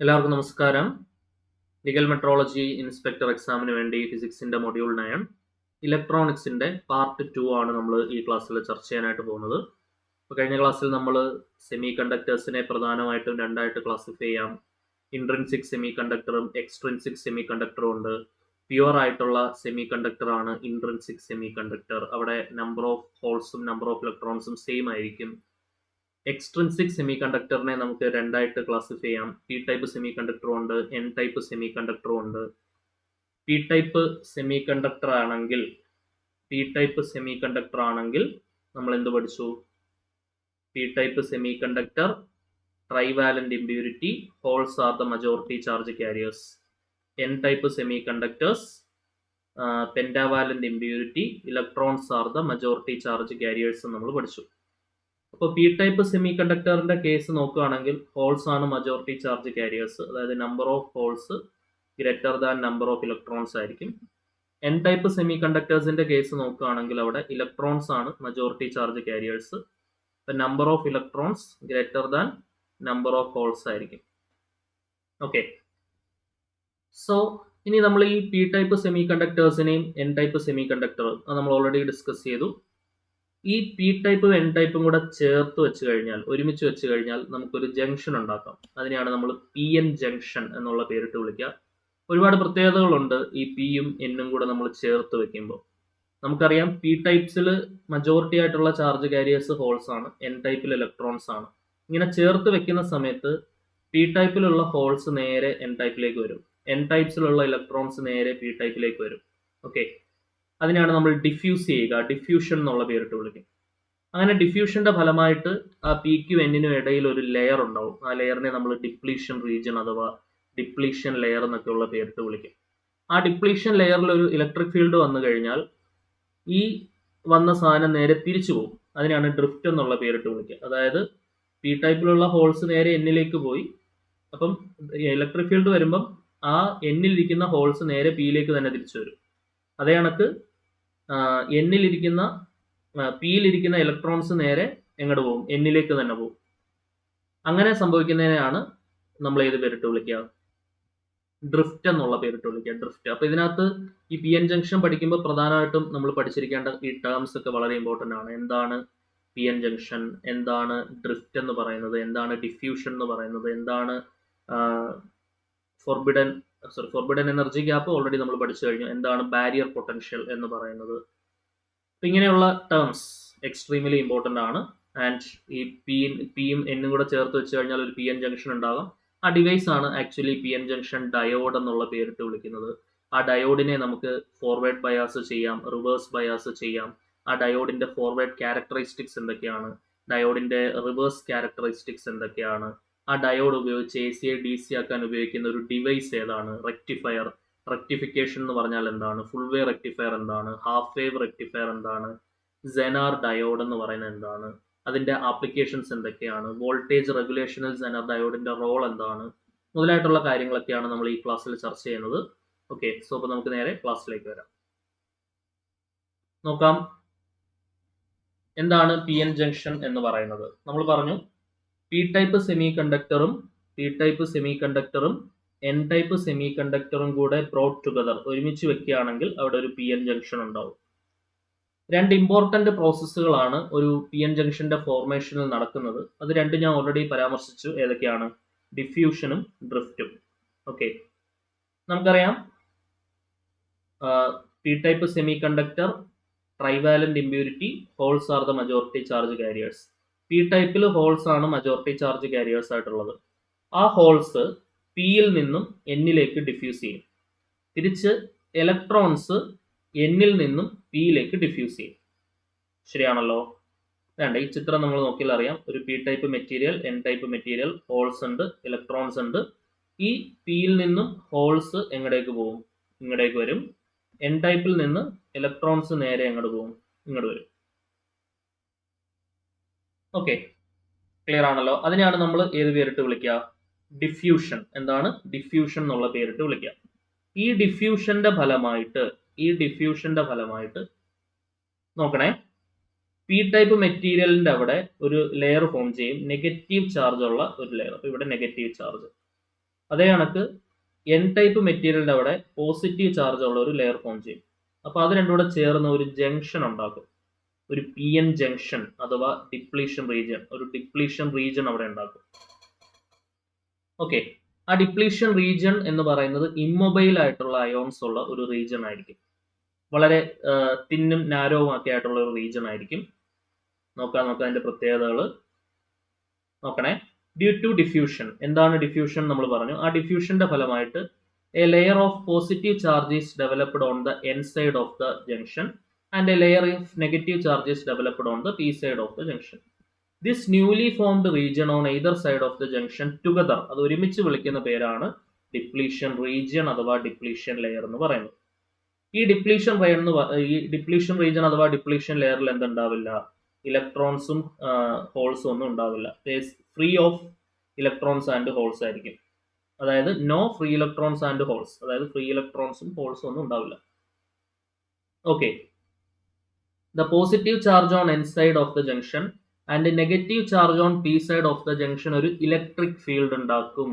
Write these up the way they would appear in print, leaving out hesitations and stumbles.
എല്ലാവർക്കും നമസ്കാരം. Legal metrology inspector എക്സാമിന് വേണ്ടി ഫിസിക്സിന്റെ മൊഡ്യൂൾ 9 ഇലക്ട്രോണിക്സിന്റെ പാർട്ട് 2 ആണ് നമ്മൾ ഈ ക്ലാസ്സിൽ ചർച്ച ചെയ്യാനായിട്ട് പോകുന്നത്. അപ്പോൾ കഴിഞ്ഞ ക്ലാസ്സിൽ നമ്മൾ സെമി കണ്ടക്ടേഴ്സിനെ പ്രധാനമായിട്ടും രണ്ടായിട്ട് ക്ലാസിഫൈ ചെയ്യാം. ഇൻട്രിൻസിക് സെമി കണ്ടക്ടറും എക്സ്ട്രിൻസിക് സെമി കണ്ടക്ടറും ഉണ്ട്. പ്യുവർ ആയിട്ടുള്ള സെമി കണ്ടക്ടർ ആണ് ഇൻട്രിൻസിക് സെമി കണ്ടക്ടർ. അവിടെ നമ്പർ ഓഫ് ഹോൾസും നമ്പർ ഓഫ് ഇലക്ട്രോൺസും സെയിം ആയിരിക്കും. എക്സ്ട്രിൻസിക് സെമി കണ്ടക്ടറിനെ നമുക്ക് രണ്ടായിട്ട് ക്ലാസിഫൈ ചെയ്യാം. പി ടൈപ്പ് സെമി കണ്ടക്ടറും ഉണ്ട്, എൻ ടൈപ്പ് സെമി കണ്ടക്ടറും ഉണ്ട്. പി ടൈപ്പ് സെമി കണ്ടക്ടർ ആണെങ്കിൽ നമ്മൾ എന്ത് പഠിച്ചു? P type semi conductor trivalent impurity, holes are the majority charge carriers. N type semiconductors pentavalent impurity, electrons are the majority charge carriers നമ്മൾ പഠിച്ചു. അപ്പോൾ P type സെമി കണ്ടക്ടറിന്റെ കേസ് നോക്കുകയാണെങ്കിൽ ഹോൾസ് ആണ് മജോറിറ്റി ചാർജ് കാരിയേഴ്സ്, അതായത് number of holes greater than number of electrons ആയിരിക്കും. N type സെമി കണ്ടക്ടേഴ്സിന്റെ കേസ് നോക്കുകയാണെങ്കിൽ അവിടെ ഇലക്ട്രോൺസ് ആണ് majority charge carriers, number of electrons greater than number of holes ആയിരിക്കും. ഓക്കെ, സോ ഇനി നമ്മൾ ഈ പി ടൈപ്പ് സെമി കണ്ടക്ടേഴ്സിനെയും എൻ ടൈപ്പ് സെമി കണ്ടക്ടർ നമ്മൾ ഓൾറെഡി ഡിസ്കസ് ചെയ്തു. ഈ പി ടൈപ്പും എൻ ടൈപ്പും കൂടെ ഒരുമിച്ച് വെച്ച് കഴിഞ്ഞാൽ നമുക്കൊരു ജംഗ്ഷൻ ഉണ്ടാക്കാം. അതിനെയാണ് നമ്മൾ പി എൻ ജംഗ്ഷൻ എന്നുള്ള പേരിട്ട് വിളിക്കുക. ഒരുപാട് പ്രത്യേകതകളുണ്ട് ഈ പിയും എന്നും കൂടെ നമ്മൾ ചേർത്ത് വെക്കുമ്പോൾ. നമുക്കറിയാം പി ടൈപ്സിൽ മജോറിറ്റി ആയിട്ടുള്ള ചാർജ് കാരിയേഴ്സ് ഹോൾസ് ആണ്, എൻ ടൈപ്പിൽ ഇലക്ട്രോൺസ് ആണ്. ഇങ്ങനെ ചേർത്ത് വെക്കുന്ന സമയത്ത് പി ടൈപ്പിലുള്ള ഹോൾസ് നേരെ എൻ ടൈപ്പിലേക്ക് വരും, എൻ ടൈപ്സിലുള്ള ഇലക്ട്രോൺസ് നേരെ പി ടൈപ്പിലേക്ക് വരും. ഓക്കെ, അതിനാണ് നമ്മൾ ഡിഫ്യൂസ് ചെയ്യുക, ഡിഫ്യൂഷൻ എന്നുള്ള പേരിട്ട് വിളിക്കും. അങ്ങനെ ഡിഫ്യൂഷന്റെ ഫലമായിട്ട് ആ പിക്കും എന്നിനും ഇടയിൽ ഒരു ലെയർ ഉണ്ടാവും. ആ ലെയറിനെ നമ്മൾ ഡിപ്ലീഷൻ റീജിയൻ അഥവാ ഡിപ്ലീഷൻ ലെയർ എന്നൊക്കെയുള്ള പേരിട്ട് വിളിക്കും. ആ ഡിപ്ലീഷൻ ലെയറിൽ ഒരു ഇലക്ട്രിക് ഫീൽഡ് വന്നു കഴിഞ്ഞാൽ ഈ വന്ന സാധനം നേരെ തിരിച്ചു പോകും. അതിനാണ് ഡ്രിഫ്റ്റ് എന്നുള്ള പേരിട്ട് വിളിക്കുക. അതായത് പി ടൈപ്പിലുള്ള ഹോൾസ് നേരെ എന്നിലേക്ക് പോയി, അപ്പം ഇലക്ട്രിക് ഫീൽഡ് വരുമ്പം ആ എന്നിലിരിക്കുന്ന ഹോൾസ് നേരെ പിയിലേക്ക് തന്നെ തിരിച്ചു വരും. അതേ കണക്ക് പിയിലിരിക്കുന്ന ഇലക്ട്രോൺസ് നേരെ എങ്ങോട്ട് പോകും? എന്നിലേക്ക് തന്നെ പോകും. അങ്ങനെ സംഭവിക്കുന്നതിനെയാണ് നമ്മൾ ഏത് പേരിട്ട് വിളിക്കുക? ഡ്രിഫ്റ്റ് എന്നുള്ള പേരിട്ട് വിളിക്കുക, ഡ്രിഫ്റ്റ്. അപ്പൊ ഇതിനകത്ത് ഈ പി എൻ ജംഗ്ഷൻ പഠിക്കുമ്പോൾ പ്രധാനമായിട്ടും നമ്മൾ പഠിച്ചിരിക്കേണ്ട ഈ ടേംസ് ഒക്കെ വളരെ ഇമ്പോർട്ടൻ്റ് ആണ്. എന്താണ് പി എൻ ജംഗ്ഷൻ, എന്താണ് ഡ്രിഫ്റ്റ് എന്ന് പറയുന്നത്, എന്താണ് ഡിഫ്യൂഷൻ എന്ന് പറയുന്നത്, എന്താണ് ഫോർബിഡൻ എനർജി ഗ്യാപ്പ് ഓൾറെഡി നമ്മൾ പഠിച്ചു കഴിഞ്ഞു, എന്താണ് ബാരിയർ പൊട്ടൻഷ്യൽ എന്ന് പറയുന്നത്. അപ്പം ഇങ്ങനെയുള്ള ടേംസ് എക്സ്ട്രീംലി ഇമ്പോർട്ടൻ്റ് ആണ്. ആൻഡ് ഈ പിയും എന്നും കൂടെ ചേർത്ത് വെച്ച് കഴിഞ്ഞാൽ ഒരു പി എൻ ജംഗ്ഷൻ ഉണ്ടാകും. ആ ഡിവൈസ് ആണ് actually P N junction diode എന്നുള്ള പേരിട്ട് വിളിക്കുന്നത്. ആ ഡയോഡിനെ നമുക്ക് ഫോർവേഡ് ബയാസ് ചെയ്യാം, റിവേഴ്സ് ബയാസ് ചെയ്യാം. ആ ഡയോഡിന്റെ ഫോർവേഡ് ക്യാരക്ടറിസ്റ്റിക്സ് എന്തൊക്കെയാണ്, ഡയോഡിന്റെ റിവേഴ്സ് ക്യാരക്ടറിസ്റ്റിക്സ് എന്തൊക്കെയാണ്, ആ ഡയോഡ് ഉപയോഗിച്ച് എ സിയെ ഡി സി ആക്കാൻ ഉപയോഗിക്കുന്ന ഒരു ഡിവൈസ് ഏതാണ്, റെക്ടിഫയർ. റെക്ടിഫിക്കേഷൻ എന്ന് പറഞ്ഞാൽ എന്താണ്, ഫുൾ വേ റെക്ടിഫയർ എന്താണ്, ഹാഫ് വേവ് റെക്ടിഫയർ എന്താണ്, സെനാർ ഡയോഡ് എന്ന് പറയുന്നത് എന്താണ്, അതിന്റെ ആപ്ലിക്കേഷൻസ് എന്തൊക്കെയാണ്, വോൾട്ടേജ് റെഗുലേഷനിൽ സെനാർ ഡയോഡിന്റെ റോൾ എന്താണ്, മുതലായിട്ടുള്ള കാര്യങ്ങളൊക്കെയാണ് നമ്മൾ ഈ ക്ലാസ്സിൽ ചർച്ച ചെയ്യുന്നത്. ഓക്കെ, സോ അപ്പോൾ നമുക്ക് നേരെ ക്ലാസ്സിലേക്ക് വരാം. നോക്കാം എന്താണ് പി എൻ ജംഗ്ഷൻ എന്ന് പറയുന്നത്. നമ്മൾ പറഞ്ഞു പി ടൈപ്പ് സെമി കണ്ടക്ടറും എൻ ടൈപ്പ് സെമി കണ്ടക്ടറും കൂടെ ബ്രോട്ട് ടുഗദർ ഒരുമിച്ച് വെക്കുകയാണെങ്കിൽ അവിടെ ഒരു പി എൻ ജംഗ്ഷൻ ഉണ്ടാവും. രണ്ട് ഇമ്പോർട്ടന്റ് പ്രോസസ്സുകളാണ് ഒരു പി എൻ ജംഗ്ഷന്റെ ഫോർമേഷനിൽ നടക്കുന്നത്. അത് രണ്ടും ഞാൻ ഓൾറെഡി പരാമർശിച്ചു. ഏതൊക്കെയാണ്? ഡിഫ്യൂഷനും ഡ്രിഫ്റ്റും. ഓക്കെ, നമുക്കറിയാം P type semi conductor trivalent impurity, holes are the majority charge carriers. P ടൈപ്പിൽ ഹോൾസ് ആണ് മജോറിറ്റി ചാർജ് കാരിയേഴ്സ് ആയിട്ടുള്ളത്. ആ ഹോൾസ് പിയിൽ നിന്നും എന്നിലേക്ക് ഡിഫ്യൂസ് ചെയ്യും. തിരിച്ച് ഇലക്ട്രോൺസ് എന്നിൽ നിന്നും പിയിലേക്ക് ഡിഫ്യൂസ് ചെയ്യും. ശരിയാണല്ലോ? വേണ്ട, ഈ ചിത്രം നമ്മൾ നോക്കിയാൽ അറിയാം. ഒരു P type material, N type material, holes ഉണ്ട്, ഇലക്ട്രോൺസ് ഉണ്ട്. ഈ പിയിൽ നിന്നും ഹോൾസ് എങ്ങടേക്ക് പോകും? ഇങ്ങടേക്ക് വരും. എൻ ടൈപ്പിൽ നിന്ന് ഇലക്ട്രോൺസ് നേരെ എങ്ങോട്ട് പോകും? ഇങ്ങോട്ട് വരും. ഓക്കെ, ക്ലിയർ ആണല്ലോ? അതിനെയാണ് നമ്മൾ ഏത് പേരിട്ട് വിളിക്കുക? ഡിഫ്യൂഷൻ. എന്താണ്? ഡിഫ്യൂഷൻ എന്നുള്ള പേരിട്ട് വിളിക്കുക. ഈ ഡിഫ്യൂഷന്റെ ഫലമായിട്ട് നോക്കണേ, പി ടൈപ്പ് മെറ്റീരിയലിന്റെ അവിടെ ഒരു ലെയർ ഫോം ചെയ്യും, നെഗറ്റീവ് ചാർജ് ഉള്ള ഒരു ലെയർ. അപ്പൊ ഇവിടെ നെഗറ്റീവ് ചാർജ്. അതേ കണക്ക് എൻ ടൈപ്പ് മെറ്റീരിയലിൻ്റെ അവിടെ പോസിറ്റീവ് ചാർജ് ഉള്ള ഒരു ലെയർ ഫോം ചെയ്യും. അപ്പോൾ അത് രണ്ടും കൂടെ ചേർന്ന് ഒരു ജംഗ്ഷൻ ഉണ്ടാക്കും, ഒരു പി എൻ ജംഗ്ഷൻ അഥവാ ഡിപ്ലീഷൻ റീജിയൻ, ഒരു ഡിപ്ലീഷൻ റീജിയൻ അവിടെ ഉണ്ടാക്കും. ഓക്കെ, ആ ഡിപ്ലീഷൻ റീജിയൻ എന്ന് പറയുന്നത് ഇമ്മൊബൈൽ ആയിട്ടുള്ള അയോൺസ് ഉള്ള ഒരു റീജിയൻ ആയിരിക്കും, വളരെ തിന്നും നാരോവും ഒക്കെ ആയിട്ടുള്ള ഒരു റീജിയൻ ആയിരിക്കും. നോക്കാം അതിന്റെ പ്രത്യേകതകൾ നോക്കണേ. ഡ്യൂ ടു ഡിഫ്യൂഷൻ, എന്താണ് ഡിഫ്യൂഷൻ നമ്മൾ പറഞ്ഞു. ആ ഡിഫ്യൂഷന്റെ ഫലമായിട്ട് A layer of positive charge is developed on the N side of the junction and A layer of negative charge is developed on the P side of the junction. This newly formed region on either side of the junction together, അത് ഒരുമിച്ച് വിളിക്കുന്ന പേരാണ് depletion region അഥവാ depletion layer എന്ന് പറയുന്നത്. ഈ depletion region അഥവാ depletion ലെയറിൽ എന്തുണ്ടാവില്ല, ഇലക്ട്രോൺസും ഹോൾസും ഒന്നും ഉണ്ടാവില്ല. Free of electrons and holes ആയിരിക്കും. അതായത് no free electrons and holes, അതായത് ഫ്രീ ഇലക്ട്രോൺസും ഹോൾസും ഒന്നും ഉണ്ടാവില്ല. Okay, the positive charge on N side of the junction and negative charge on P side of the junction ഒരു ഇലക്ട്രിക് ഫീൽഡ് ഉണ്ടാക്കും.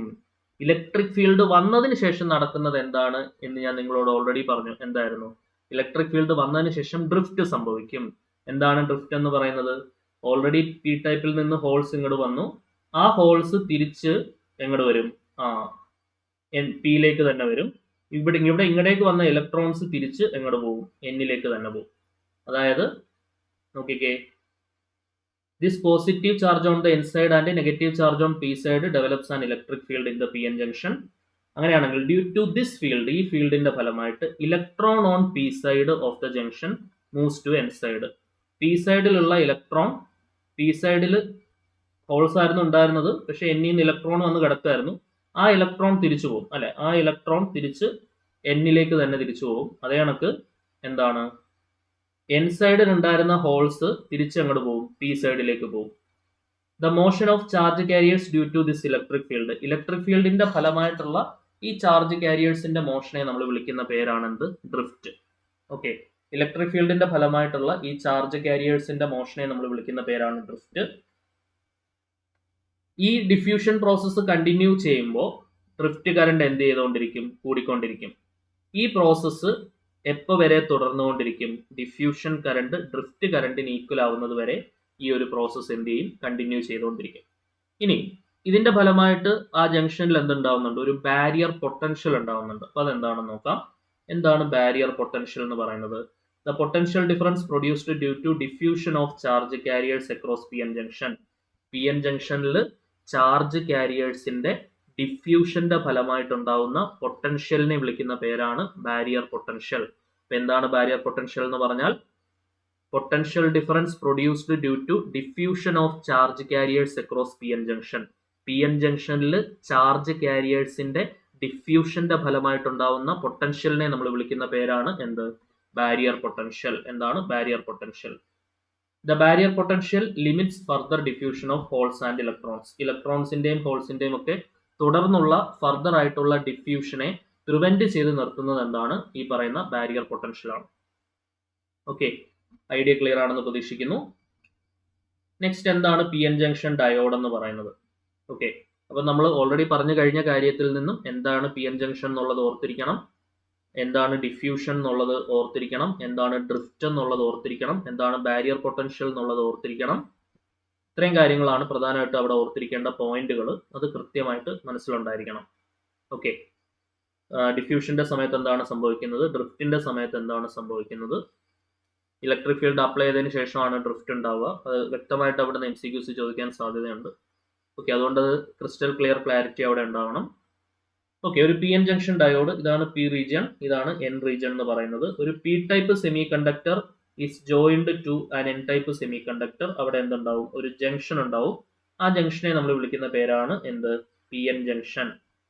Electric field വന്നതിന് ശേഷം നടക്കുന്നത് എന്താണ് എന്ന് ഞാൻ നിങ്ങളോട് ഓൾറെഡി പറഞ്ഞു. എന്തായിരുന്നു? ഇലക്ട്രിക് ഫീൽഡ് വന്നതിന് ശേഷം ഡ്രിഫ്റ്റ് സംഭവിക്കും. എന്താണ് ഡ്രിഫ്റ്റ് എന്ന് പറയുന്നത്? ഓൾറെഡി പി ടൈപ്പിൽ നിന്ന് ഹോൾസ് ഇങ്ങോട്ട് വന്നു, ആ ഹോൾസ് തിരിച്ച് എങ്ങോട്ട് വരും? പിയിലേക്ക് തന്നെ വരും. ഇവിടെ ഇങ്ങോട്ടേക്ക് വന്ന ഇലക്ട്രോൺസ് തിരിച്ച് എങ്ങോട്ട് പോകും? എന്നിലേക്ക് തന്നെ പോകും. അതായത് നോക്കിക്കേ, this positive charge on the n side and negative charge on p side develops an electric field in the pn junction. അങ്ങനെയാണെങ്കിൽ ഡ്യൂ ടു ദിസ് ഫീൽഡ്, ഈ ഫീൽഡിന്റെ ഫലമായിട്ട് electron on P side of the junction moves to N side. P സൈഡിലുള്ള electron, P സൈഡിൽ holes ആയിരുന്നു ഉണ്ടായിരുന്നത്, പക്ഷെ എന്നിൽ നിന്ന് ഇലക്ട്രോൺ വന്ന് കിടക്കായിരുന്നു. ആ ഇലക്ട്രോൺ തിരിച്ചു പോകും, അല്ലെ? ആ ഇലക്ട്രോൺ തിരിച്ച് എന്നിലേക്ക് തന്നെ തിരിച്ചു പോകും. അതേ കണക്ക് എന്താണ്, എൻ സൈഡിൽ ഉണ്ടായിരുന്ന ഹോൾസ് തിരിച്ച് അങ്ങോട്ട് പോകും, പി സൈഡിലേക്ക് പോകും. The motion of charge carriers due to this electric field, electric ഫീൽഡിന്റെ ഫലമായിട്ടുള്ള ഈ ചാർജ് കാരിയേഴ്സിന്റെ മോഷനെ നമ്മൾ വിളിക്കുന്ന പേരാണ് എന്ത്? ഡ്രിഫ്റ്റ്. ഓക്കെ, ഇലക്ട്രിക് ഫീൽഡിന്റെ ഫലമായിട്ടുള്ള ഈ ചാർജ് കാരിയേഴ്സിന്റെ മോഷനെ നമ്മൾ വിളിക്കുന്ന പേരാണ് ഡ്രിഫ്റ്റ്. ഈ ഡിഫ്യൂഷൻ പ്രോസസ്സ് കണ്ടിന്യൂ ചെയ്യുമ്പോൾ ഡ്രിഫ്റ്റ് കറണ്ട് എന്ത് ചെയ്തുകൊണ്ടിരിക്കും? കൂടിക്കൊണ്ടിരിക്കും. ഈ പ്രോസസ്സ് എപ്പോൾ വരെ തുടർന്നുകൊണ്ടിരിക്കും? ഡിഫ്യൂഷൻ കറണ്ട് ഡ്രിഫ്റ്റ് കറണ്ടിന് ഈക്വൽ ആവുന്നത് വരെ ഈ ഒരു പ്രോസസ്സ് എന്ത് ചെയ്യും? കണ്ടിന്യൂ ചെയ്തുകൊണ്ടിരിക്കും. ഇനി ഇതിന്റെ ഫലമായിട്ട് ആ ജംഗ്ഷനിൽ എന്തുണ്ടാവുന്നുണ്ട്? ഒരു ബാരിയർ പൊട്ടൻഷ്യൽ ഉണ്ടാവുന്നുണ്ട്. അപ്പൊ അതെന്താണെന്ന് നോക്കാം. എന്താണ് ബാരിയർ പൊട്ടൻഷ്യൽ എന്ന് പറയുന്നത്? The potential difference produced due to diffusion of charge carriers across P N junction. P N ജംഗ്ഷനിൽ ചാർജ് കാരിയേഴ്സിന്റെ ഡിഫ്യൂഷന്റെ ഫലമായിട്ടുണ്ടാവുന്ന പൊട്ടൻഷ്യലിനെ വിളിക്കുന്ന പേരാണ് ബാരിയർ പൊട്ടൻഷ്യൽ. അപ്പൊ എന്താണ് ബാരിയർ പൊട്ടൻഷ്യൽ എന്ന് പറഞ്ഞാൽ? Potential difference produced due to diffusion of charge carriers across P N junction. P N ജംഗ്ഷനിൽ ചാർജ് കാരിയേഴ്സിന്റെ ഡിഫ്യൂഷന്റെ ഫലമായിട്ടുണ്ടാവുന്ന പൊട്ടൻഷ്യലിനെ നമ്മൾ വിളിക്കുന്ന പേരാണ് എന്ത്? Barrier potential. എന്താണ് barrier potential? The barrier potential limits further diffusion of holes and electrons. ഇലക്ട്രോൺസിന്റെയും ഹോൾസിന്റെയും ഒക്കെ തുടർന്നുള്ള ഫർദർ ആയിട്ടുള്ള ഡിഫ്യൂഷനെ പ്രിവെന്റ് ചെയ്ത് നിർത്തുന്നത് എന്താണ്? ഈ പറയുന്ന ബാരിയർ പൊട്ടൻഷ്യൽ ആണ്. ഓക്കെ, ഐഡിയ ക്ലിയർ ആണെന്ന് പ്രതീക്ഷിക്കുന്നു. നെക്സ്റ്റ് എന്താണ് പി എൻ ജംഗ്ഷൻ ഡയോഡ് എന്ന് പറയുന്നത്? ഓക്കെ, അപ്പൊ നമ്മൾ ഓൾറെഡി പറഞ്ഞു കഴിഞ്ഞ കാര്യത്തിൽ നിന്നും എന്താണ് പി എൻ ജംഗ്ഷൻ എന്നുള്ളത് ഓർത്തിരിക്കണം, എന്താണ് ഡിഫ്യൂഷൻ എന്നുള്ളത് ഓർത്തിരിക്കണം, എന്താണ് ഡ്രിഫ്റ്റ് എന്നുള്ളത് ഓർത്തിരിക്കണം, എന്താണ് ബാരിയർ പൊട്ടൻഷ്യൽ എന്നുള്ളത് ഓർത്തിരിക്കണം. ഇത്രയും കാര്യങ്ങളാണ് പ്രധാനമായിട്ട് അവിടെ ഓർത്തിരിക്കേണ്ട പോയിന്റുകൾ. അത് കൃത്യമായിട്ട് മനസ്സിലുണ്ടായിരിക്കണം. ഓക്കെ, ഡിഫ്യൂഷന്റെ സമയത്ത് എന്താണ് സംഭവിക്കുന്നത്, ഡ്രിഫ്റ്റിന്റെ സമയത്ത് എന്താണ് സംഭവിക്കുന്നത്, ഇലക്ട്രിക് ഫീൽഡ് അപ്ലൈ ചെയ്തതിന് ശേഷമാണ് ഡ്രിഫ്റ്റ് ഉണ്ടാവുക. അത് വ്യക്തമായിട്ട് അവിടെ നിന്ന് MCQs ചോദിക്കാൻ സാധ്യതയുണ്ട്. ഓക്കെ, അതുകൊണ്ട് ക്രിസ്റ്റൽ ക്ലിയർ ക്ലാരിറ്റി അവിടെ ഉണ്ടാവണം. ഓക്കെ, ഒരു പി എൻ ജംഗ്ഷൻ ഡയോഡ്, ഇതാണ് പി റീജിയൻ, ഇതാണ് എൻ റീജിയൻ എന്ന് പറയുന്നത്. ഒരു P type semi conductor is joined to an N type semi conductor. അവിടെ എന്തുണ്ടാവും? ഒരു ജംഗ്ഷൻ ഉണ്ടാവും. ആ ജംഗ്ഷനെ നമ്മൾ വിളിക്കുന്ന പേരാണ് എന്ത്? P N junction.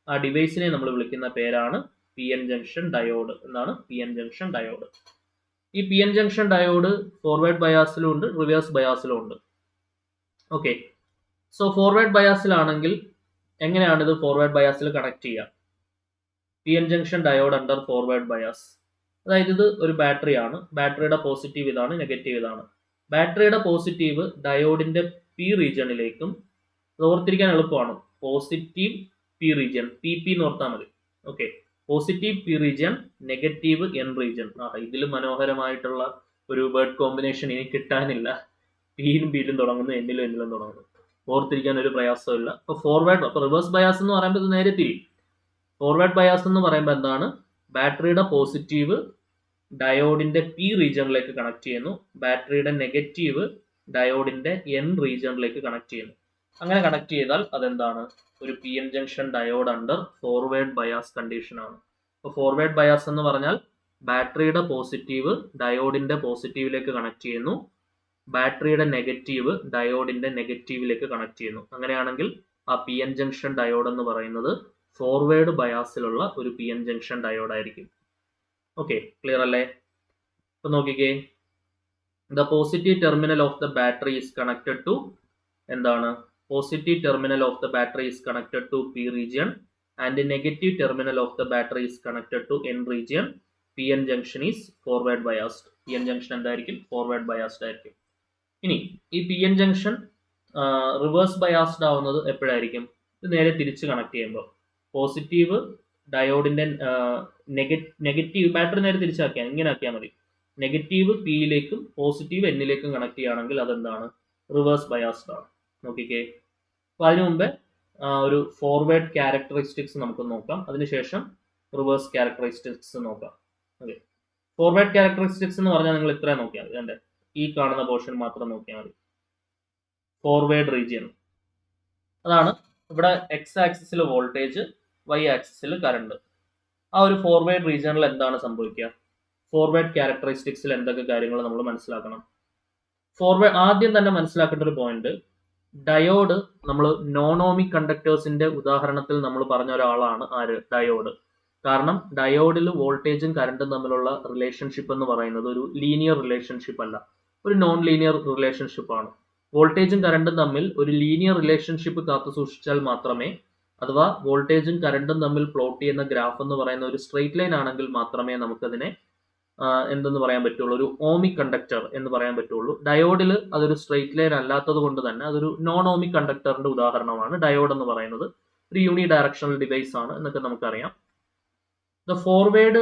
ആ ഡിവൈസിനെ നമ്മൾ വിളിക്കുന്ന പേരാണ് പി എൻ ജംഗ്ഷൻ ഡയോഡ്. എന്നാണ് പി എൻ ജംഗ്ഷൻ ഡയോഡ്. ഈ P N junction diode forward ബയാസിലും ഉണ്ട്, റിവേഴ്സ് ബയാസിലും ഉണ്ട്. ഓക്കെ, സോ ഫോർവേഡ് ബയാസിലാണെങ്കിൽ എങ്ങനെയാണ് ഇത് ഫോർവേഡ് ബയാസിൽ കണക്ട് ചെയ്യുക? P N junction diode under forward bias. അതായത് ഇത് ഒരു ബാറ്ററിയാണ്. ബാറ്ററിയുടെ പോസിറ്റീവ് ഇതാണ്, നെഗറ്റീവ് ഇതാണ്. ബാറ്ററിയുടെ പോസിറ്റീവ് ഡയോഡിന്റെ പി റീജിയണിലേക്കും, അത് ഓർത്തിരിക്കാൻ എളുപ്പമാണ്. Positive P region, P P എന്ന് ഓർത്താൽ മതി. Okay, positive P region, negative N region. ഇതിൽ മനോഹരമായിട്ടുള്ള ഒരു വേർഡ് കോമ്പിനേഷൻ ഇനി കിട്ടാനില്ല. പിയിലും പിയിലും തുടങ്ങുന്നു, എന്നിലും എന്നിലും തുടങ്ങുന്നു. ഓർത്തിരിക്കാൻ ഒരു പ്രയാസമില്ല. അപ്പോൾ ഫോർവേഡ്, അപ്പോൾ റിവേഴ്സ് ബയാസ് എന്ന് പറയുമ്പോൾ ഇത് നേരെ തിരി. ഫോർവേഡ് ബയാസ് എന്ന് പറയുമ്പോൾ എന്താണ്? ബാറ്ററിയുടെ പോസിറ്റീവ് ഡയോഡിന്റെ പി റീജിയണിലേക്ക് കണക്ട് ചെയ്യുന്നു, ബാറ്ററിയുടെ നെഗറ്റീവ് ഡയോഡിന്റെ എൻ റീജിയണിലേക്ക് കണക്ട് ചെയ്യുന്നു. അങ്ങനെ കണക്ട് ചെയ്താൽ അതെന്താണ്? ഒരു P N junction diode under forward bias condition ആണ്. അപ്പോൾ ഫോർവേഡ് ബയാസ് എന്ന് പറഞ്ഞാൽ ബാറ്ററിയുടെ പോസിറ്റീവ് ഡയോഡിന്റെ പോസിറ്റീവിലേക്ക് കണക്ട് ചെയ്യുന്നു, ബാറ്ററിയുടെ നെഗറ്റീവ് ഡയോഡിന്റെ നെഗറ്റീവിലേക്ക് കണക്ട് ചെയ്യുന്നു. അങ്ങനെയാണെങ്കിൽ ആ പി എൻ ജംഗ്ഷൻ ഡയോഡ് എന്ന് പറയുന്നത് ഫോർവേഡ് ബയാസിലുള്ള ഒരു പി എൻ ജംഗ്ഷൻ ഡയോഡ് ആയിരിക്കും. ഓക്കെ, ക്ലിയർ അല്ലേ? ഇപ്പൊ നോക്കിക്കേ, the positive terminal of the battery is connected to എന്താണ്? Positive terminal of the battery is connected to P region and negative terminal of the battery is connected to N region. P N junction is forward biased. P N junction എന്തായിരിക്കും? Forward biased ആയിരിക്കും. ഇനി ഈ P N junction reverse biased ആവുന്നത് എപ്പോഴായിരിക്കും? ഇത് നേരെ തിരിച്ച് connect ചെയ്യുമ്പോൾ. പോസിറ്റീവ് ഡയോഡിന്റെ നെഗറ്റീവ്, ബാറ്ററി നേരെ തിരിച്ചാക്കിയാൽ ഇങ്ങനെ ആക്കിയാൽ മതി. നെഗറ്റീവ് പിയിലേക്കും പോസിറ്റീവ് എന്നിലേക്കും കണക്ട് ചെയ്യുകയാണെങ്കിൽ അതെന്താണ്? റിവേഴ്സ് ബയാസ്ഡ് ആണ്. നോക്കിക്കേ, അപ്പോൾ അതിനു മുമ്പേ ഒരു ഫോർവേഡ് ക്യാരക്ടറിസ്റ്റിക്സ് നമുക്ക് നോക്കാം, അതിനുശേഷം റിവേഴ്സ് ക്യാരക്ടറിസ്റ്റിക്സ് നോക്കാം. ഓക്കെ, ഫോർവേഡ് ക്യാരക്ടറിസ്റ്റിക്സ് എന്ന് പറഞ്ഞാൽ നിങ്ങൾ ഇത്രയും നോക്കിയാൽ മതി. എൻ്റെ ഈ കാണുന്ന പോർഷൻ മാത്രം നോക്കിയാൽ മതി. ഫോർവേഡ് റീജിയൻ അതാണ്. ഇവിടെ എക്സ് ആക്സിസിൽ വോൾട്ടേജ്, വൈ ആക്സിസിൽ കറണ്ട്. ആ ഒരു ഫോർവേഡ് റീജിയണിൽ എന്താണ് സംഭവിക്കുക? ഫോർവേഡ് ക്യാരക്ടറിസ്റ്റിക്സിൽ എന്തൊക്കെ കാര്യങ്ങൾ നമ്മൾ മനസ്സിലാക്കണം? ഫോർവേഡ് ആദ്യം തന്നെ മനസ്സിലാക്കേണ്ട ഒരു പോയിന്റ്, ഡയോഡ് നമ്മൾ നോണോമിക് കണ്ടക്ടേഴ്സിന്റെ ഉദാഹരണത്തിൽ നമ്മൾ പറഞ്ഞ ഒരാളാണ് ആര്? ഡയോഡ്. കാരണം ഡയോഡിൽ വോൾട്ടേജും കറണ്ടും തമ്മിലുള്ള റിലേഷൻഷിപ്പ് എന്ന് പറയുന്നത് ഒരു ലീനിയർ റിലേഷൻഷിപ്പ് അല്ല, ഒരു നോൺ ലീനിയർ റിലേഷൻഷിപ്പ് ആണ്. വോൾട്ടേജും കറണ്ടും തമ്മിൽ ഒരു ലീനിയർ റിലേഷൻഷിപ്പ് കാത്തു സൂക്ഷിച്ചാൽ മാത്രമേ, അഥവാ വോൾട്ടേജും കറണ്ടും തമ്മിൽ പ്ലോട്ട് ചെയ്യുന്ന ഗ്രാഫ് എന്ന് പറയുന്ന ഒരു സ്ട്രെയിറ്റ് ലൈൻ ആണെങ്കിൽ മാത്രമേ നമുക്കതിനെ എന്തെന്ന് പറയാൻ പറ്റുള്ളൂ? ഒരു ഓമിക് കണ്ടക്ടർ എന്ന് പറയാൻ പറ്റുള്ളൂ. ഡയോഡിൽ അതൊരു സ്ട്രെയിറ്റ് ലൈൻ അല്ലാത്തത് കൊണ്ട് തന്നെ അതൊരു നോൺ ഓമിക് കണ്ടക്ടറിന്റെ ഉദാഹരണമാണ് ഡയോഡ് എന്ന് പറയുന്നത്. ഒരു യൂണി ഡയറക്ഷണൽ ഡിവൈസ് ആണ് എന്നൊക്കെ നമുക്കറിയാം. The forward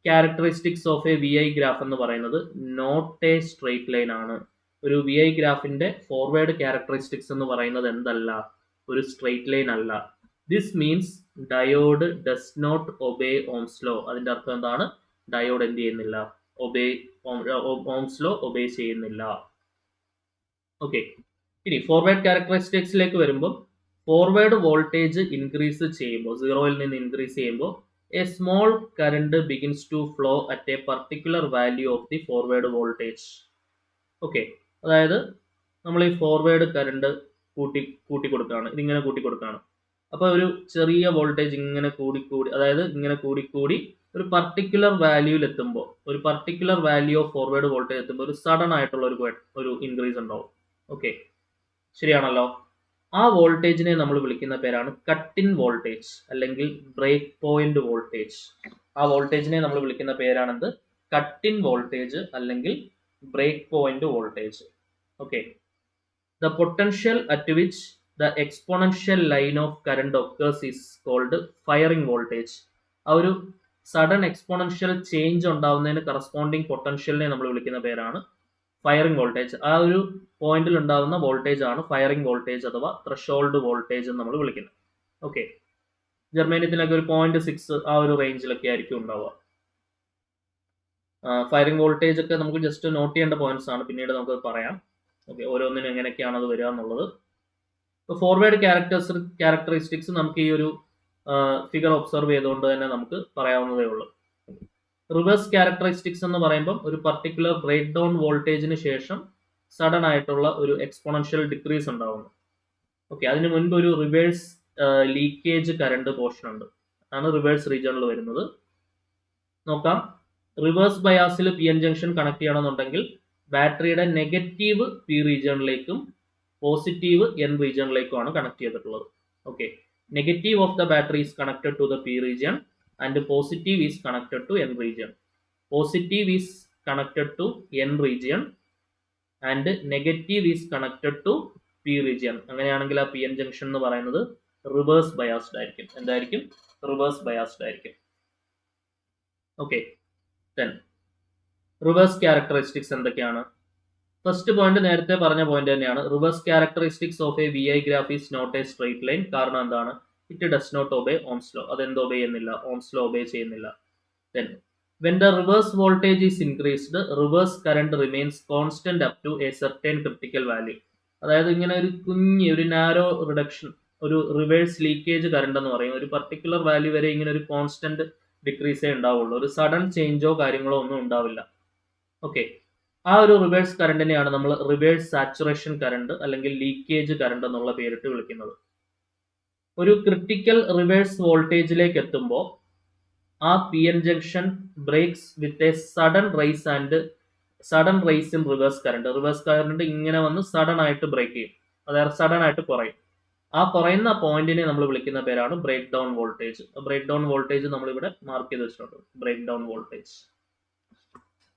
characteristics of a V I graph എന്ന് പറയുന്നത് നോട്ട് എ സ്ട്രെയിറ്റ് ലൈൻ ആണ്. ഒരു വി ഐ ഗ്രാഫിന്റെ ഫോർവേഡ് ക്യാരക്ടറിസ്റ്റിക്സ് എന്ന് പറയുന്നത് എന്തല്ല? ഒരു സ്ട്രെയിറ്റ് ലൈൻ അല്ല. This means diode does not obey Ohm's law. അതിന്റെ അർത്ഥം എന്താണ്? ഡയോഡ് എന്ത് ചെയ്യുന്നില്ല? ഓംസ് ലോ ഒബേ ചെയ്യുന്നില്ല. ഓക്കെ, ഇനി ഫോർവേഡ് ക്യാരക്ടറിസ്റ്റിക്സിലേക്ക് വരുമ്പോൾ, ഫോർവേഡ് വോൾട്ടേജ് ഇൻക്രീസ് ചെയ്യുമ്പോൾ, സീറോയിൽ നിന്ന് ഇൻക്രീസ് ചെയ്യുമ്പോൾ a small current begins to flow at A particular value of the forward voltage. Okay, അതായത് നമ്മൾ ഈ ഫോർവേഡ് കറണ്ട് കൂട്ടി കൊടുക്കുകയാണ്, ഇതിങ്ങനെ കൂട്ടി കൊടുക്കുകയാണ്. അപ്പോൾ ഒരു ചെറിയ വോൾട്ടേജ് ഇങ്ങനെ കൂടിക്കൂടി, അതായത് ഇങ്ങനെ കൂടിക്കൂടി ഒരു പർട്ടിക്കുലർ വാല്യൂയിൽ എത്തുമ്പോൾ, ഒരു particular value of forward voltage എത്തുമ്പോൾ ഒരു സഡൻ ആയിട്ടുള്ള ഒരു ഇൻക്രീസ് ഉണ്ടാവും. ഓക്കെ, ശരിയാണല്ലോ? ആ വോൾട്ടേജിനെ നമ്മൾ വിളിക്കുന്ന പേരാണ് കട്ട് ഇൻ വോൾട്ടേജ് അല്ലെങ്കിൽ ബ്രേക്ക് പോയിന്റ് വോൾട്ടേജ്. ആ വോൾട്ടേജിനെ നമ്മൾ വിളിക്കുന്ന പേരാണെന്ത്? കട്ട് ഇൻ വോൾട്ടേജ് അല്ലെങ്കിൽ break point voltage. Okay, the potential at which the exponential line of current occurs is called firing voltage. ആ ഒരു സഡൻ എക്സ്പോണൻഷ്യൽ ചേഞ്ച് ഉണ്ടാവുന്നതിന് കറസ്പോണ്ടിങ് പൊട്ടൻഷ്യലിനെ നമ്മൾ വിളിക്കുന്ന പേരാണ് ഫയറിംഗ് വോൾട്ടേജ്. ആ ഒരു പോയിന്റിൽ ഉണ്ടാവുന്ന വോൾട്ടേജ് ആണ് ഫയറിംഗ് വോൾട്ടേജ് അഥവാ ത്രഷോൾഡ് വോൾട്ടേജ് എന്ന് നമ്മൾ വിളിക്കുന്നത്. ഓക്കെ, ജർമ്മേനിയത്തിലൊക്കെ ഒരു 0.6 ആ ഒരു റേഞ്ചിലൊക്കെ ആയിരിക്കും ഉണ്ടാവുക. ഫയറിംഗ് വോൾട്ടേജ് ഒക്കെ നമുക്ക് ജസ്റ്റ് നോട്ട് ചെയ്യേണ്ട പോയിന്റ്സ് ആണ്, പിന്നീട് നമുക്ക് പറയാം. ഓക്കെ, ഓരോന്നിനും എങ്ങനെയൊക്കെയാണ് അത് വരിക എന്നുള്ളത്. ഇപ്പോൾ ഫോർവേഡ് ക്യാരക്ടറിസ്റ്റിക്സ് നമുക്ക് ഈ ഒരു ഫിഗർ ഒബ്സർവ് ചെയ്തുകൊണ്ട് തന്നെ നമുക്ക് പറയാവുന്നതേ ഉള്ളൂ. റിവേഴ്സ് ക്യാരക്ടറിസ്റ്റിക്സ് എന്ന് പറയുമ്പോൾ ഒരു പർട്ടിക്കുലർ ബ്രേക്ക് ഡൗൺ വോൾട്ടേജിന് ശേഷം സഡൻ ആയിട്ടുള്ള ഒരു എക്സ്പോണൻഷ്യൽ ഡിക്രീസ് ഉണ്ടാവുന്നു. ഓക്കെ, അതിന് മുൻപ് ഒരു റിവേഴ്സ് ലീക്കേജ് കറണ്ട് പോർഷൻ ഉണ്ട്, ആണ് റിവേഴ്സ് റീജിയണിൽ വരുന്നത്. നോക്കാം, റിവേഴ്സ് ബയാസിൽ പി എൻ ജംഗ്ഷൻ കണക്ട് ചെയ്യണമെന്നുണ്ടെങ്കിൽ ബാറ്ററിയുടെ നെഗറ്റീവ് പി റീജിയണിലേക്കും പോസിറ്റീവ് എൻ റീജിയണിലേക്കുമാണ് കണക്ട് ചെയ്തിട്ടുള്ളത്. Okay, negative of the battery is connected to the P region and positive is connected to n region. Positive is connected to n region and negative is connected to p region. അങ്ങനെയാണെങ്കിൽ ആ P N junction എന്ന് പറയുന്നത് reverse biased ആയിരിക്കും. എന്തായിരിക്കും? Reverse biased ആയിരിക്കും. Okay, reverse characteristics എന്തൊക്കെയാണ്? First point നേരത്തെ പറഞ്ഞ പോയിന്റ് തന്നെയാണ്. Reverse characteristics of a V I graph is not a straight line. കാരണം എന്താണ്? It does not obey Ohm's law. അതെന്ത് ഒബേ ചെയ്യുന്നില്ല? ഓംസ് ലോ ഒബേ ചെയ്യുന്നില്ല. Then when the reverse voltage is increased, reverse current remains constant up to a certain critical value. അതായത് ഇങ്ങനെ ഒരു കുഞ്ഞ് ഒരു നാരോ റിഡക്ഷൻ, ഒരു റിവേഴ്സ് ലീക്കേജ് കറണ്ട് എന്ന് പറയും. ഒരു പർട്ടിക്കുലർ വാല്യൂ വരെ ഇങ്ങനെ ഒരു കോൺസ്റ്റന്റ് ഡിക്രീസേ ഉണ്ടാവുള്ളൂ. ഒരു സഡൻ ചേഞ്ചോ കാര്യങ്ങളോ ഒന്നും ഉണ്ടാവില്ല. ഓക്കെ, ആ ഒരു റിവേഴ്സ് കറണ്ടിനെയാണ് നമ്മൾ റിവേഴ്സ് സാച്ചുറേഷൻ കറണ്ട് അല്ലെങ്കിൽ ലീക്കേജ് കറണ്ട് എന്നുള്ള പേരിട്ട് വിളിക്കുന്നത്. ഒരു ക്രിട്ടിക്കൽ റിവേഴ്സ് വോൾട്ടേജിലേക്ക് എത്തുമ്പോൾ ആ P N junction breaks with a sudden rise in reverse current. Reverse current ഇങ്ങനെ വന്ന് സഡൻ ആയിട്ട് ബ്രേക്ക് ചെയ്യും, അതായത് സഡൻ ആയിട്ട് കുറയും. ആ കുറയുന്ന പോയിന്റിനെ നമ്മൾ വിളിക്കുന്ന പേരാണ് break down voltage. Break down voltage നമ്മളിവിടെ മാർക്ക് ചെയ്ത് വെച്ചിട്ടുണ്ട്. ബ്രേക്ക് ഡൗൺ വോൾട്ടേജ്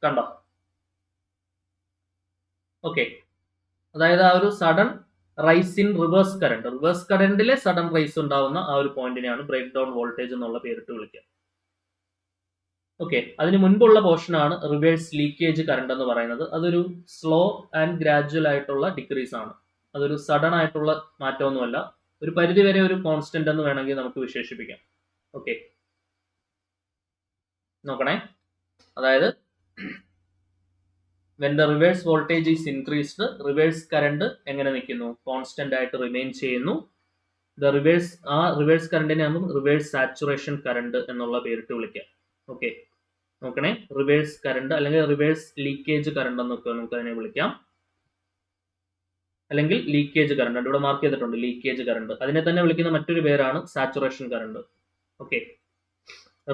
കണ്ടോ? ഓക്കെ, അതായത് ആ ഒരു സഡൻ റൈസ് ഇൻ റിവേഴ്സ് കറണ്ടിലെ സഡൻ റൈസ് ഉണ്ടാവുന്ന ആ ഒരു പോയിന്റിനെയാണ് ബ്രേക്ക് ഡൗൺ വോൾട്ടേജ് എന്നുള്ള പേരിട്ട് വിളിക്കുക. ഓക്കെ, അതിന് മുൻപുള്ള പോർഷനാണ് റിവേഴ്സ് ലീക്കേജ് കറണ്ട് എന്ന് പറയുന്നത്. അതൊരു സ്ലോ ആൻഡ് ഗ്രാജുവൽ ആയിട്ടുള്ള ഡിക്രീസ് ആണ്. അതൊരു സഡൻ ആയിട്ടുള്ള മാറ്റമൊന്നുമല്ല. ഒരു പരിധി വരെ ഒരു കോൺസ്റ്റന്റ് എന്ന് വേണമെങ്കിൽ നമുക്ക് വിശേഷിപ്പിക്കാം. ഓക്കെ, നോക്കണേ. അതായത് when the reverse voltage is increased, reverse current എങ്ങനെ നിൽക്കുന്നു? കോൺസ്റ്റന്റ് ആയിട്ട് റിമെയിൻ ചെയ്യുന്നു. ആ റിവേഴ്സ് കറണ്ടിനെ നമുക്ക് റിവേഴ്സ് സാച്ചുറേഷൻ കറണ്ട് എന്നുള്ള പേരിട്ട് വിളിക്കാം. ഓക്കെ, നോക്കണേ. റിവേഴ്സ് കറണ്ട് അല്ലെങ്കിൽ റിവേഴ്സ് ലീക്കേജ് കറണ്ട് എന്നൊക്കെ നമുക്ക് അതിനെ വിളിക്കാം, അല്ലെങ്കിൽ ലീക്കേജ് കറണ്ട്. ഇവിടെ മാർക്ക് ചെയ്തിട്ടുണ്ട് ലീക്കേജ് കറണ്ട്. അതിനെ തന്നെ വിളിക്കുന്ന മറ്റൊരു പേരാണ് saturation current. Okay,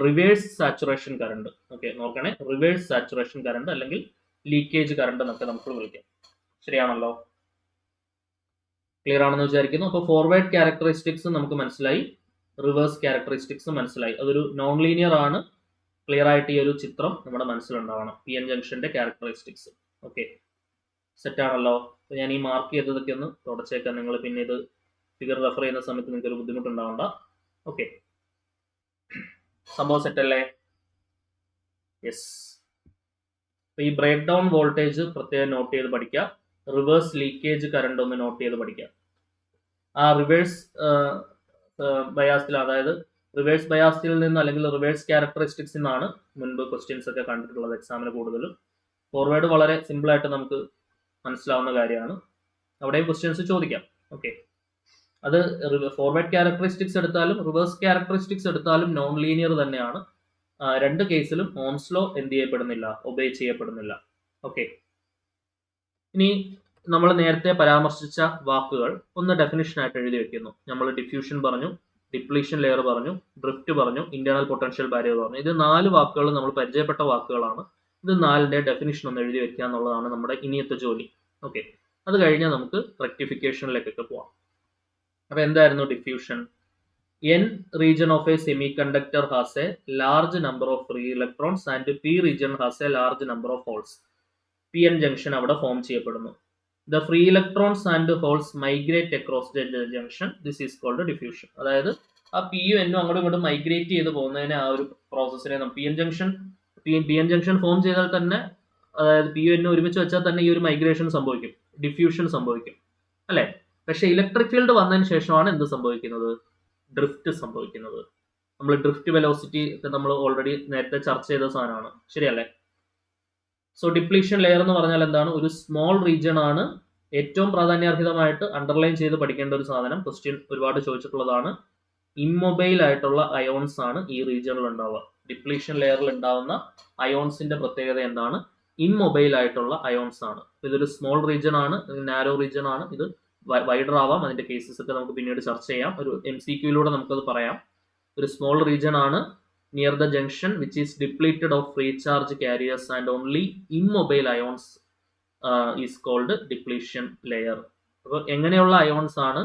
reverse saturation current. Okay, നോക്കണേ. റിവേഴ്സ് സാച്ചുറേഷൻ കറണ്ട് അല്ലെങ്കിൽ ലീക്കേജ് കറണ്ട് എന്നൊക്കെ നമുക്ക് വിളിക്കാം. ശരിയാണല്ലോ? ക്ലിയർ ആണെന്ന് വിചാരിക്കുന്നു. അപ്പോൾ ഫോർവേഡ് ക്യാരക്ടറിസ്റ്റിക്സ് നമുക്ക് മനസ്സിലായി, റിവേഴ്സ് ക്യാരക്ടറിസ്റ്റിക്സ് മനസ്സിലായി. അതൊരു നോൺ ലീനിയർ ആണ്. ക്ലിയർ ആയിട്ട് ഈ ഒരു ചിത്രം നമ്മുടെ മനസ്സിലുണ്ടാവണം, പി എൻ ജംഗ്ഷന്റെ ക്യാരക്ടറിസ്റ്റിക്സ്. ഓക്കെ, സെറ്റ് ആണല്ലോ? അപ്പോൾ ഞാൻ ഈ മാർക്ക് ചെയ്തതൊക്കെ ഒന്ന് തുടച്ചേക്കാം. നിങ്ങൾ പിന്നെ ഇത് ഫിഗർ റെഫർ ചെയ്യുന്ന സമയത്ത് നിങ്ങൾക്ക് ഒരു ബുദ്ധിമുട്ടുണ്ടാവണ്ട. ഓക്കെ, സംഭവം സെറ്റ് അല്ലേ? യെസ്. അപ്പോൾ ഈ ബ്രേക്ക് ഡൗൺ വോൾട്ടേജ് പ്രത്യേകം നോട്ട് ചെയ്ത് പഠിക്കുക. റിവേഴ്സ് ലീക്കേജ് കറണ്ട് ഒന്ന് നോട്ട് ചെയ്ത് പഠിക്കുക. ആ റിവേഴ്സ് ബയാസിൽ, അതായത് റിവേഴ്സ് ബയാസിൽ നിന്ന് അല്ലെങ്കിൽ റിവേഴ്സ് ക്യാരക്ടറിസ്റ്റിക്സിൽ നിന്നാണ് മുൻപ് ക്വസ്റ്റ്യൻസ് ഒക്കെ കണ്ടിട്ടുള്ളത് എക്സാമിന് കൂടുതലും. ഫോർവേഡ് വളരെ സിമ്പിൾ ആയിട്ട് നമുക്ക് മനസ്സിലാവുന്ന കാര്യമാണ്. അവിടെയും ക്വസ്റ്റ്യൻസ് ചോദിക്കാം. ഓക്കെ, അത് ഫോർവേഡ് ക്യാരക്ടറിസ്റ്റിക്സ് എടുത്താലും റിവേഴ്സ് ക്യാരക്ടറിസ്റ്റിക്സ് എടുത്താലും നോൺ ലീനിയർ തന്നെയാണ്. രണ്ട് കേസിലും ഓംസ് ലോ എന്ത് ചെയ്യപ്പെടുന്നില്ല? ഒബേ ചെയ്യപ്പെടുന്നില്ല. ഓക്കെ, ഇനി നമ്മൾ നേരത്തെ പരാമർശിച്ച വാക്കുകൾ ഒന്ന് ഡെഫിനിഷൻ ആയിട്ട് എഴുതി വെക്കുന്നു. നമ്മൾ ഡിഫ്യൂഷൻ പറഞ്ഞു, ഡിപ്ലീഷൻ ലെയർ പറഞ്ഞു, ഡ്രിഫ്റ്റ് പറഞ്ഞു, ഇന്റേണൽ പൊട്ടൻഷ്യൽ ബാരിയർ പറഞ്ഞു. ഇത് 4 വാക്കുകൾ നമ്മൾ പരിചയപ്പെട്ട വാക്കുകളാണ്. ഇത് 4ന്റെ ഡെഫിനിഷൻ ഒന്ന് എഴുതി വെക്കുക എന്നുള്ളതാണ് നമ്മുടെ ഇനിയത്തെ ജോലി. ഓക്കെ, അത് കഴിഞ്ഞാൽ നമുക്ക് റെക്ടിഫിക്കേഷനിലേക്കൊക്കെ പോവാം. അപ്പോൾ എന്തായിരുന്നു diffusion? N region of a semiconductor has a large number of free electrons and P region has a large number of holes. PN junction അവിടെ ഫോം ചെയ്യപ്പെടുന്നു. The free electrons and holes migrate across the junction. This is called diffusion. അതായത് ആ പിയും എന്നും അങ്ങോട്ടും ഇങ്ങോട്ടും migrate ചെയ്ത് പോകുന്നതിന് ആ ഒരു പ്രോസസ്സിനെ പി എൻ ജംഗ്ഷൻ ഫോം ചെയ്താൽ തന്നെ, അതായത് പിയും എന്നും ഒരുമിച്ച് വെച്ചാൽ തന്നെ ഈ ഒരു മൈഗ്രേഷൻ സംഭവിക്കും, ഡിഫ്യൂഷൻ സംഭവിക്കും അല്ലെ? പക്ഷെ ഇലക്ട്രിക് ഫീൽഡ് വന്നതിന് ശേഷമാണ് എന്ത് സംഭവിക്കുന്നത്? ഡ്രിഫ്റ്റ് സംഭവിക്കുന്നത്. നമ്മൾ ഡ്രിഫ്റ്റ് വെലോസിറ്റി നമ്മൾ ഓൾറെഡി നേരത്തെ ചർച്ച ചെയ്ത സാധനമാണ്, ശരിയല്ലേ? സോ ഡിപ്ലീഷൻ ലെയർ എന്ന് പറഞ്ഞാൽ എന്താണ്? ഒരു സ്മോൾ റീജിയൻ ആണ്. ഏറ്റവും പ്രാധാന്യാർഹിതമായിട്ട് അണ്ടർലൈൻ ചെയ്ത് പഠിക്കേണ്ട ഒരു സാധനം, ക്വസ്റ്റ്യൻ ഒരുപാട് ചോദിച്ചിട്ടുള്ളതാണ്. ഇമ്മൊബൈൽ ആയിട്ടുള്ള അയോൺസ് ആണ് ഈ റീജിയണിൽ ഉണ്ടാവുക. ഡിപ്ലീഷൻ ലെയറിൽ ഉണ്ടാവുന്ന അയോൺസിന്റെ പ്രത്യേകത എന്താണ്? ഇമ്മൊബൈൽ ആയിട്ടുള്ള അയോൺസ് ആണ്. ഇതൊരു സ്മോൾ റീജിയൻ ആണ്, നാരോ റീജിയൻ ആണ്. ഇത് വൈഡർ ആവാം, അതിന്റെ കേസസ് ഒക്കെ നമുക്ക് പിന്നീട് ചർച്ച ചെയ്യാം. ഒരു MCQയിലൂടെ നമുക്കത് പറയാം. ഒരു സ്മോൾ റീജിയൻ ആണ് near the junction which is depleted of free charge carriers and only immobile ions is called depletion layer. അപ്പോൾ എങ്ങനെയുള്ള അയോൺസ് ആണ്?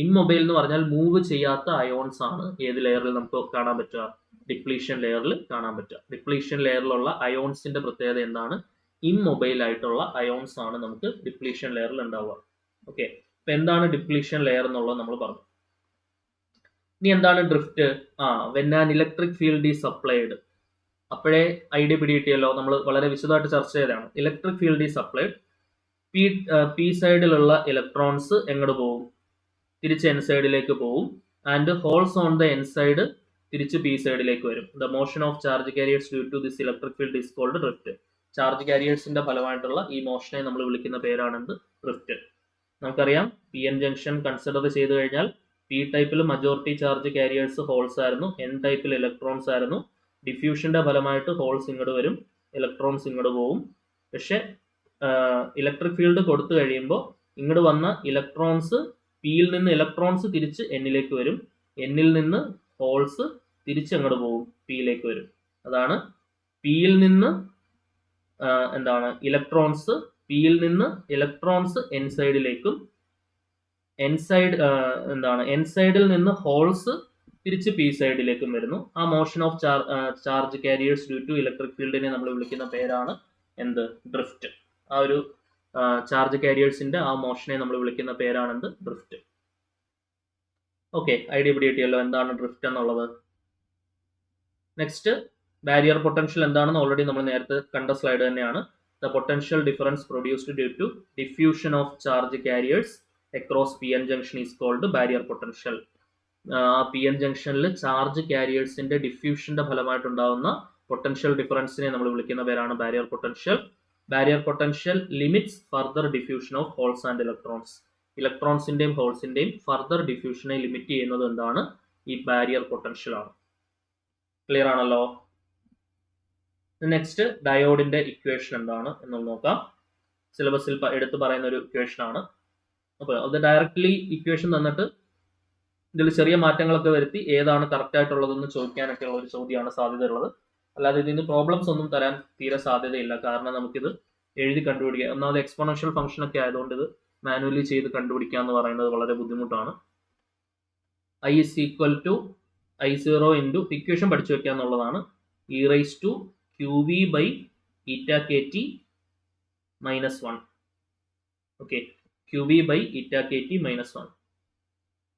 ഇമ്മൊബൈൽ എന്ന് പറഞ്ഞാൽ മൂവ് ചെയ്യാത്ത അയോൺസ് ആണ് ഏത് ലെയറിൽ നമുക്ക് കാണാൻ പറ്റുക? ഡിപ്ലീഷൻ ലെയറിൽ കാണാൻ പറ്റുക. ഡിപ്ലീഷൻ ലെയറിലുള്ള അയോൺസിന്റെ പ്രത്യേകത എന്താണ്? ഇമ്മൊബൈൽ ആയിട്ടുള്ള അയോൺസ് ആണ് നമുക്ക് ഡിപ്ലീഷൻ ലെയറിൽ ഉണ്ടാവുക. ഓക്കെ, അപ്പൊ എന്താണ് ഡിപ്ലീഷൻ ലെയർ എന്നുള്ളത് നമ്മൾ പറഞ്ഞു. ഇനി എന്താണ് drift? When an electric field is supplied. അപ്പോഴേ ഐഡിയ പിടികിട്ടിയല്ലോ, നമ്മൾ വളരെ വിശദമായിട്ട് ചർച്ച ചെയ്തതാണ്. Electric field is supplied, P സൈഡിലുള്ള ഇലക്ട്രോൺസ് എങ്ങോട്ട് പോകും? തിരിച്ച് എൻ സൈഡിലേക്ക് പോകും. And holes on the N side തിരിച്ച് പി സൈഡിലേക്ക് വരും. The motion of charge carriers due to this electric field is called drift. Charge കാരിയേഴ്സിന്റെ ഫലമായിട്ടുള്ള ഈ മോഷനെ നമ്മൾ വിളിക്കുന്ന പേരാണെന്ത്? ഡ്രിഫ്റ്റ്. നമുക്കറിയാം പി എൻ ജംഗ്ഷൻ കൺസിഡർ ചെയ്ത് കഴിഞ്ഞാൽ പി ടൈപ്പിൽ മജോറിറ്റി ചാർജ് കാരിയേഴ്സ് ഹോൾസ് ആയിരുന്നു, എൻ ടൈപ്പിൽ ഇലക്ട്രോൺസ് ആയിരുന്നു. ഡിഫ്യൂഷന്റെ ഫലമായിട്ട് ഹോൾസ് ഇങ്ങോട്ട് വരും, ഇലക്ട്രോൺസ് ഇങ്ങോട്ട് പോകും. പക്ഷെ ഇലക്ട്രിക് ഫീൽഡ് കൊടുത്തു കഴിയുമ്പോൾ ഇങ്ങോട്ട് വന്ന ഇലക്ട്രോൺസ്, പിയിൽ നിന്ന് ഇലക്ട്രോൺസ് തിരിച്ച് എന്നിലേക്ക് വരും, എന്നിൽ നിന്ന് ഹോൾസ് തിരിച്ച് അങ്ങോട്ട് പോകും, പിയിലേക്ക് വരും. അതാണ് പിയിൽ നിന്ന് ഇലക്ട്രോൺസ്, പിയിൽ നിന്ന് ഇലക്ട്രോൺസ് എൻ സൈഡിലേക്കും, എൻ സൈഡിൽ നിന്ന് ഹോൾസ് തിരിച്ച് പി സൈഡിലേക്കും വരുന്നു. ആ motion of charge carriers due to electric ഫീൽഡിനെ നമ്മൾ വിളിക്കുന്ന പേരാണ് എന്ത്? ഡ്രിഫ്റ്റ്. ആ ഒരു ചാർജ് കാരിയേഴ്സിന്റെ ആ മോഷനെ നമ്മൾ വിളിക്കുന്ന പേരാണെന്ത്? ഡ്രിഫ്റ്റ്. ഓക്കെ, ഐഡിയ പിടികിട്ടിയല്ലോ എന്താണ് ഡ്രിഫ്റ്റ് എന്നുള്ളത്. നെക്സ്റ്റ്, ബാരിയർ പൊട്ടൻഷ്യൽ എന്താണെന്ന് ഓൾറെഡി നമ്മൾ നേരത്തെ കണ്ട സ്ലൈഡ് തന്നെയാണ്. The potential difference produced due to diffusion of charge carriers across P N junction is called barrier potential. ആ പി എൻ ജംഗ്ഷനിൽ ചാർജ് കാരിയേഴ്സിന്റെ ഡിഫ്യൂഷന്റെ ഫലമായിട്ടുണ്ടാകുന്ന പൊട്ടൻഷ്യൽ ഡിഫറൻസിനെ നമ്മൾ വിളിക്കുന്ന പേരാണ് barrier potential. Barrier potential limits further diffusion of holes and electrons. ഇലക്ട്രോൺസിന്റെയും ഹോൾസിന്റെയും ഫർദർ ഡിഫ്യൂഷനെ ലിമിറ്റ് ചെയ്യുന്നത് എന്താണ്? ഈ ബാരിയർ പൊട്ടൻഷ്യൽ ആണ്. ക്ലിയർ ആണല്ലോ. നെക്സ്റ്റ്, ഡയോഡിന്റെ ഇക്വേഷൻ എന്താണ് എന്ന് നോക്കാം. സിലബസിൽ എടുത്തു പറയുന്ന ഒരു ഇക്വേഷൻ ആണ്. അപ്പോൾ അത് ഡയറക്ട്ലി ഇക്വേഷൻ തന്നിട്ട് ഇതിൽ ചെറിയ മാറ്റങ്ങളൊക്കെ വരുത്തി ഏതാണ് കറക്റ്റ് ആയിട്ടുള്ളതെന്ന് ചോദിക്കാനൊക്കെ ഉള്ള ഒരു ചോദ്യമാണ് സാധ്യതയുള്ളത്. അല്ലാതെ ഇതിന് പ്രോബ്ലംസ് ഒന്നും തരാൻ തീരെ സാധ്യതയില്ല. കാരണം നമുക്കിത് എഴുതി കണ്ടുപിടിക്കുക, ഒന്നാമത് എക്സ്പോണൻഷ്യൽ ഫംഗ്ഷൻ ഒക്കെ ആയതുകൊണ്ട് ഇത് മാനുവലി ചെയ്ത് കണ്ടുപിടിക്കുക എന്ന് പറയുന്നത് വളരെ ബുദ്ധിമുട്ടാണ്. I is equal to I0 into equation പഠിച്ചു വെക്കുക എന്നുള്ളതാണ്. E raise to Q V by eta K T minus 1. Okay, Q V by eta K T minus 1.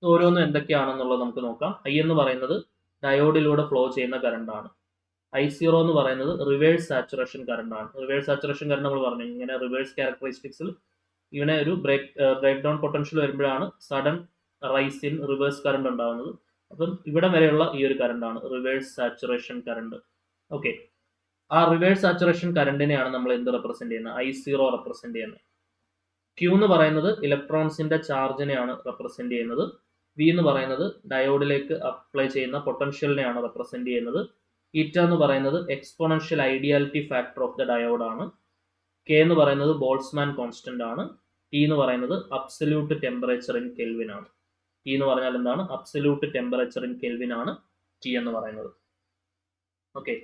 ഓരോന്നും എന്തൊക്കെയാണെന്നുള്ളത് നമുക്ക് നോക്കാം. ഐ എന്ന് പറയുന്നത് ഡയോഡിലൂടെ ഫ്ലോ ചെയ്യുന്ന കറണ്ട് ആണ്. I0 എന്ന് പറയുന്നത് റിവേഴ്സ് സാച്ചുറേഷൻ കറണ്ട് ആണ്. റിവേഴ്സ് സാച്ചുറേഷൻ കറണ്ട് നമ്മൾ പറഞ്ഞു, ഇങ്ങനെ റിവേഴ്സ് ക്യാരക്ടറിസ്റ്റിക്സിൽ ഇങ്ങനെ ഒരു ബ്രേക്ക് ഡൗൺ പൊട്ടൻഷ്യൽ വരുമ്പോഴാണ് sudden rise in reverse current ഉണ്ടാകുന്നത്. അപ്പം ഇവിടെ വരെയുള്ള ഈ ഒരു കറണ്ട് ആണ് റിവേഴ്സ് സാച്ചുറേഷൻ കറണ്ട്. ഓക്കെ, ആ റിവേഴ്സ് സാച്ചുറേഷൻ കറണ്ടിനെയാണ് നമ്മൾ എന്ത് റെപ്രസെന്റ് ചെയ്യുന്നത്? I0 റെപ്രസെന്റ് ചെയ്യുന്നത്. ക്യൂ എന്ന് പറയുന്നത് ഇലക്ട്രോൺസിന്റെ ചാർജിനെയാണ് റെപ്രസെന്റ് ചെയ്യുന്നത്. വി എന്ന് പറയുന്നത് ഡയോഡിലേക്ക് അപ്ലൈ ചെയ്യുന്ന പൊട്ടൻഷ്യലിനെയാണ് റെപ്രസെന്റ് ചെയ്യുന്നത്. ഈറ്റ എന്ന് പറയുന്നത് exponential ideality factor of the diode ആണ്. കെ എന്ന് പറയുന്നത് ബോൾട്സ്മാൻ കോൺസ്റ്റന്റ് ആണ്. ടി എന്ന് പറയുന്നത് അബ്സല്യൂട്ട് ടെമ്പറേച്ചർ ഇൻ കെൽവിൻ ആണ്. ടി എന്ന് പറഞ്ഞാൽ എന്താണ്? അബ്സല്യൂട്ട് ടെമ്പറേച്ചർ ഇൻ കെൽവിൻ ആണ് ടി എന്ന് പറയുന്നത്. Okay,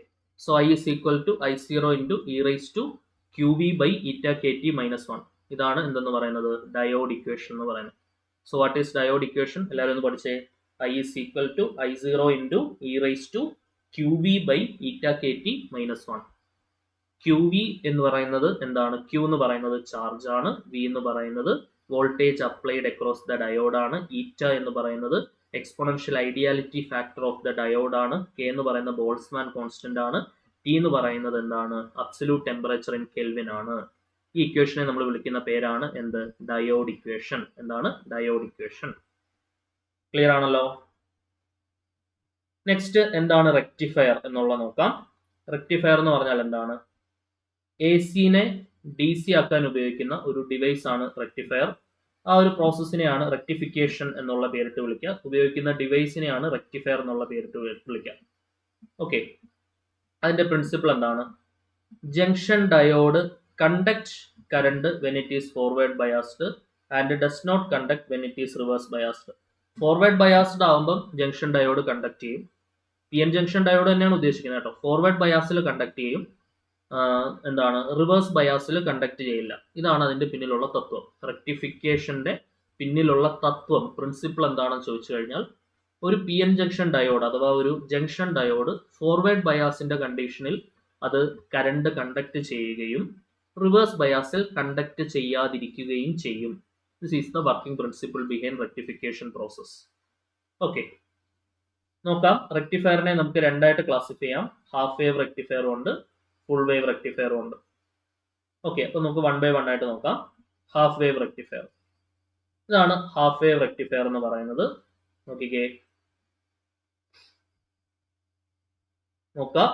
so I is equal to I0 into e raise to Q V by eta K T minus 1. ഇതാണ് എന്തെന്ന് പറയുന്നത്? ഡയോഡ് ഇക്വേഷൻ എന്ന് പറയുന്നത്. So what is diode equation? എല്ലാവരും ഒന്ന് പഠിച്ചേ. I is equal to I0 into e raise to Q V by eta K T minus 1. Q V എന്ന് പറയുന്നത് എന്താണ്? ക്യൂ എന്ന് പറയുന്നത് ചാർജ് ആണ്. വി എന്ന് പറയുന്നത് voltage applied across the diode ആണ്. ഈറ്റ എന്ന് പറയുന്നത് exponential ideality factor of the diode ആണ്. കെ എന്ന് പറയുന്ന ബോൾട്സ്മാൻ കോൺസ്റ്റന്റ് ആണ്. ടി എന്ന് പറയുന്നത് എന്താണ്? അബ്സല്യൂട്ട് ടെമ്പറേച്ചർ ഇൻ കെൽവിൻ ആണ്. ഈ ഇക്വേഷനെ നമ്മൾ വിളിക്കുന്ന പേരാണ് എന്ത്? Diode equation. എന്താണ്? Diode equation. ക്ലിയർ ആണല്ലോ. നെക്സ്റ്റ്, എന്താണ് റെക്ടിഫയർ എന്നുള്ള നോക്കാം. റെക്ടിഫയർ എന്ന് പറഞ്ഞാൽ എന്താണ്? എ സിനെ ഡി സി ആക്കാൻ ഉപയോഗിക്കുന്ന ഒരു ഡിവൈസ് ആണ് റെക്ടിഫയർ. ആ ഒരു പ്രോസസ്സിനെയാണ് റെക്ടിഫിക്കേഷൻ എന്നുള്ള പേരിട്ട് വിളിക്കുക. ഉപയോഗിക്കുന്ന ഡിവൈസിനെയാണ് റെക്ടിഫയർ എന്നുള്ള പേരിട്ട് വിളിക്കുക. ഓക്കെ, അതിന്റെ പ്രിൻസിപ്പിൾ എന്താണ്? Junction diode conduct current when it is forward biased and does not conduct when it is reverse biased. Forward biased ആകുമ്പം ജംഗ്ഷൻ ഡയോഡ് കണ്ടക്ട് ചെയ്യും. പി എൻ ജംഗ്ഷൻ ഡയോഡ് തന്നെയാണ് ഉദ്ദേശിക്കുന്നത് കേട്ടോ. ഫോർവേഡ് ബയാസിൽ കണ്ടക്ട് ചെയ്യും. Reverse ബയാസിൽ conduct ചെയ്യില്ല. ഇതാണ് അതിന്റെ പിന്നിലുള്ള തത്വം. റെക്ടിഫിക്കേഷന്റെ പിന്നിലുള്ള തത്വം, പ്രിൻസിപ്പിൾ എന്താണെന്ന് ചോദിച്ചു കഴിഞ്ഞാൽ, ഒരു പി എൻ ജംഗ്ഷൻ ഡയോഡ് അഥവാ ഒരു ജംഗ്ഷൻ ഡയോഡ് ഫോർവേഡ് ബയാസിന്റെ കണ്ടീഷനിൽ അത് കറണ്ട് കണ്ടക്ട് ചെയ്യുകയും റിവേഴ്സ് ബയാസിൽ കണ്ടക്ട് ചെയ്യാതിരിക്കുകയും ചെയ്യും. This is the working principle behind rectification process. Okay, നോക്കാം. റെക്ടിഫയറിനെ നമുക്ക് രണ്ടായിട്ട് ക്ലാസിഫൈ ചെയ്യാം. ഹാഫ് വേവ് റെക്ടിഫയറും ഉണ്ട്, ഫുൾ വേവ് റെക്ടിഫയറും ഉണ്ട്. ഓക്കെ, അപ്പൊ നമുക്ക് 1 by 1 ആയിട്ട് നോക്കാം. ഹാഫ് വേവ് റെക്ടിഫയർ, ഇതാണ് ഹാഫ് വേവ് റെക്ടിഫയർ എന്ന് പറയുന്നത്. നോക്കിക്കേ, നോക്കാം.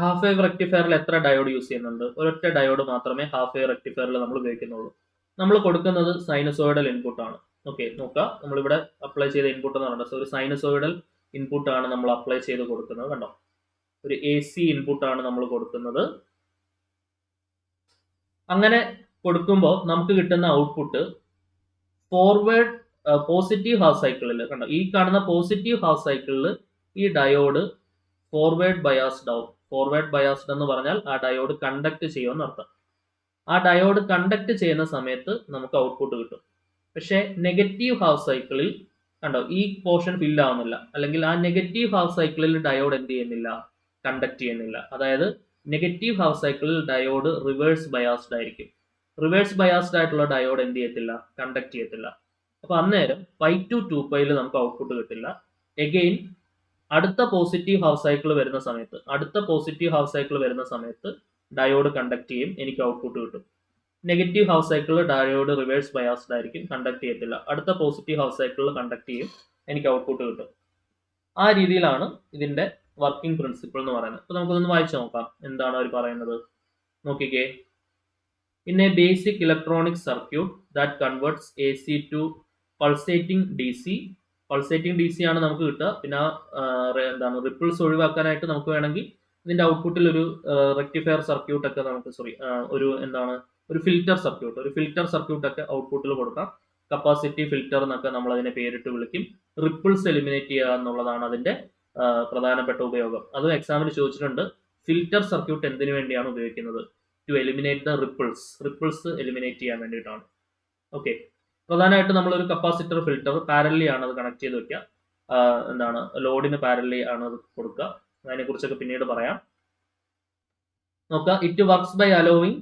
ഹാഫ് വേവ് റെക്ടിഫയറിൽ എത്ര ഡയോഡ് യൂസ് ചെയ്യുന്നുണ്ട്? ഒരൊറ്റ ഡയോഡ് മാത്രമേ ഹാഫ് വേവ് റെക്ടിഫയറിൽ നമ്മൾ ഉപയോഗിക്കുന്നുള്ളൂ. നമ്മൾ കൊടുക്കുന്നത് സൈനസോയിഡൽ ഇൻപുട്ട് ആണ്. ഓക്കെ, നോക്കാം. നമ്മളിവിടെ അപ്ലൈ ചെയ്ത ഇൻപുട്ട് എന്ന് പറയുന്നത് ഒരു സൈനസോയിഡൽ ഇൻപുട്ട് ആണ് നമ്മൾ അപ്ലൈ ചെയ്ത് കൊടുക്കുന്നത്. കണ്ടോ, ഒരു AC ഇൻപുട്ട് ആണ് നമ്മൾ കൊടുക്കുന്നത്. അങ്ങനെ കൊടുക്കുമ്പോൾ നമുക്ക് കിട്ടുന്ന ഔട്ട്പുട്ട് ഫോർവേഡ് പോസിറ്റീവ് ഹാഫ് സൈക്കിളിൽ, കണ്ടോ, ഈ കാണുന്ന പോസിറ്റീവ് ഹാഫ് സൈക്കിളിൽ ഈ ഡയോഡ് ഫോർവേഡ് ബയാസ്ഡ് ആവും. ഫോർവേഡ് ബയാസ്ഡ് എന്ന് പറഞ്ഞാൽ ആ ഡയോഡ് കണ്ടക്ട് ചെയ്യുമെന്ന് അർത്ഥം. ആ ഡയോഡ് കണ്ടക്ട് ചെയ്യുന്ന സമയത്ത് നമുക്ക് ഔട്ട്പുട്ട് കിട്ടും. പക്ഷേ നെഗറ്റീവ് ഹാഫ് സൈക്കിളിൽ കണ്ടോ, ഈ പോർഷൻ ഫിൽ ആവുന്നില്ല, അല്ലെങ്കിൽ ആ നെഗറ്റീവ് ഹാഫ് സൈക്കിളിൽ ഡയോഡ് എന്ത് ചെയ്യുന്നില്ല, കണ്ടക്ട് ചെയ്യുന്നില്ല. അതായത് നെഗറ്റീവ് ഹാഫ് സൈക്കിളിൽ ഡയോഡ് റിവേഴ്സ് ബയാസ്ഡ് ആയിരിക്കും. റിവേഴ്സ് ബയാസ്ഡ് ആയിട്ടുള്ള ഡയോഡ് എന്ത് ചെയ്യത്തില്ല, കണ്ടക്ട് ചെയ്യത്തില്ല. അപ്പൊ അന്നേരം 5 to 2π നമുക്ക് ഔട്ട്പുട്ട് കിട്ടില്ല. എഗെയിൻ അടുത്ത പോസിറ്റീവ് ഹാഫ് സൈക്കിൾ വരുന്ന സമയത്ത് ഡയോഡ് കണ്ടക്ട് ചെയ്യും, എനിക്ക് ഔട്ട്പുട്ട് കിട്ടും. നെഗറ്റീവ് ഹാഫ് സൈക്കിളിൽ ഡയോഡ് റിവേഴ്സ് ബയാസ്ഡ് ആയിരിക്കും, കണ്ടക്ട് ചെയ്യത്തില്ല. അടുത്ത പോസിറ്റീവ് ഹാഫ് സൈക്കിളിൽ കണ്ടക്ട് ചെയ്യും, എനിക്ക് ഔട്ട്പുട്ട് കിട്ടും. ആ രീതിയിലാണ് ഇതിന്റെ വർക്കിംഗ് പ്രിൻസിപ്പിൾ എന്ന് പറയുന്നത്. അപ്പൊ നമുക്കൊന്ന് വായിച്ചു നോക്കാം എന്താണ് അവർ പറയുന്നത്. നോക്കിക്കേ, in a basic electronic circuit that converts AC to pulsating DC. Pulsating DC ആണ് നമുക്ക് കിട്ടുക. പിന്നെ എന്താണ്, റിപ്പിൾസ് ഒഴിവാക്കാനായിട്ട് നമുക്ക് വേണമെങ്കിൽ ഇതിന്റെ ഔട്ട്പുട്ടിൽ ഒരു റെക്ടിഫയർ സർക്യൂട്ട് ഒക്കെ നമുക്ക് ഒരു ഫിൽറ്റർ സർക്യൂട്ട് ഒക്കെ ഔട്ട്പുട്ടിൽ കൊടുക്കാം. കപ്പാസിറ്റി ഫിൽറ്റർ എന്നൊക്കെ നമ്മൾ അതിനെ പേരിട്ട് വിളിക്കും. റിപ്പിൾസ് എലിമിനേറ്റ് ചെയ്യുക എന്നുള്ളതാണ് അതിന്റെ പ്രധാനപ്പെട്ട ഉപയോഗം. അതും എക്സാമിന് ചോദിച്ചിട്ടുണ്ട്. ഫിൽറ്റർ സർക്യൂട്ട് എന്തിനു വേണ്ടിയാണ് ഉപയോഗിക്കുന്നത്? To eliminate the ripples eliminate ചെയ്യാൻ വേണ്ടിയിട്ടാണ്. ഓക്കെ, പ്രധാനമായിട്ട് നമ്മളൊരു കപ്പാസിറ്റർ ഫിൽറ്റർ പാരലി ആണ് അത് കണക്ട് ചെയ്ത് വെക്കുക. ലോഡിന് പാരലി ആണ് അത് കൊടുക്കുക. അതിനെ കുറിച്ചൊക്കെ പിന്നീട് പറയാം. നോക്കുക, it works by allowing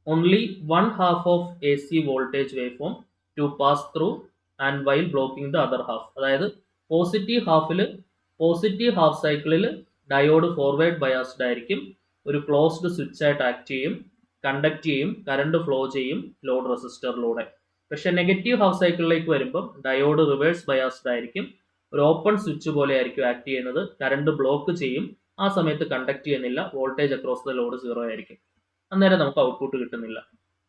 only 1/2 of AC voltage waveform to pass through and while blocking the other half. അതായത് പോസിറ്റീവ് ഹാഫ് സൈക്കിളിൽ ഡയോഡ് ഫോർവേഡ് ബയാസ്ഡ് ആയിരിക്കും, ഒരു ക്ലോസ്ഡ് സ്വിച്ച് ആയിട്ട് ആക്ട് ചെയ്യും, കണ്ടക്ട് ചെയ്യും, കറണ്ട് ഫ്ലോ ചെയ്യും ലോഡ് റെസിസ്റ്ററിലൂടെ. പക്ഷെ നെഗറ്റീവ് ഹാഫ് സൈക്കിളിലേക്ക് വരുമ്പോൾ ഡയോഡ് റിവേഴ്സ് ബയാസ്ഡ് ആയിരിക്കും, ഒരു ഓപ്പൺ സ്വിച്ച് പോലെ ആയിരിക്കും ആക്ട് ചെയ്യുന്നത്, കറണ്ട് ബ്ലോക്ക് ചെയ്യും, ആ സമയത്ത് കണ്ടക്ട് ചെയ്യുന്നില്ല, വോൾട്ടേജ് അക്രോസ് ദ ലോഡ് 0 ആയിരിക്കും. അന്നേരം നമുക്ക് ഔട്ട്പുട്ട് കിട്ടുന്നില്ല.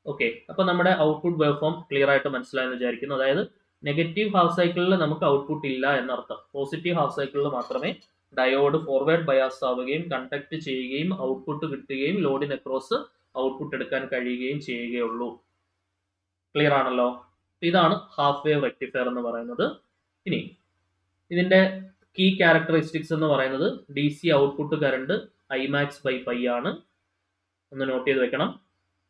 ഓക്കെ, അപ്പൊ നമ്മുടെ ഔട്ട്പുട്ട് വേവ് ഫോം ക്ലിയർ ആയിട്ട് മനസ്സിലായെന്ന് വിചാരിക്കുന്നു. അതായത് നെഗറ്റീവ് ഹാഫ് സൈക്കിളിൽ നമുക്ക് ഔട്ട്പുട്ട് ഇല്ല എന്നർത്ഥം. പോസിറ്റീവ് ഹാഫ് സൈക്കിളിൽ മാത്രമേ ഡയോഡ് ഫോർവേഡ് ബയാസ് ആവുകയും കണ്ടക്ട് ചെയ്യുകയും ഔട്ട്പുട്ട് കിട്ടുകയും ലോഡിന് അക്രോസ് ഔട്ട്പുട്ട് എടുക്കാൻ കഴിയുകയും ചെയ്യുകയുള്ളൂ. ക്ലിയർ ആണല്ലോ? ഇതാണ് ഹാഫ് വേവ് റെക്ടിഫയർ എന്ന് പറയുന്നത്. ഇനി ഇതിന്റെ കീ ക്യാരക്ടറിസ്റ്റിക്സ് എന്ന് പറയുന്നത് DC ഔട്ട്പുട്ട് കറണ്ട് Imax/π ആണ്. ഒന്ന് നോട്ട് ചെയ്ത് വെക്കണം.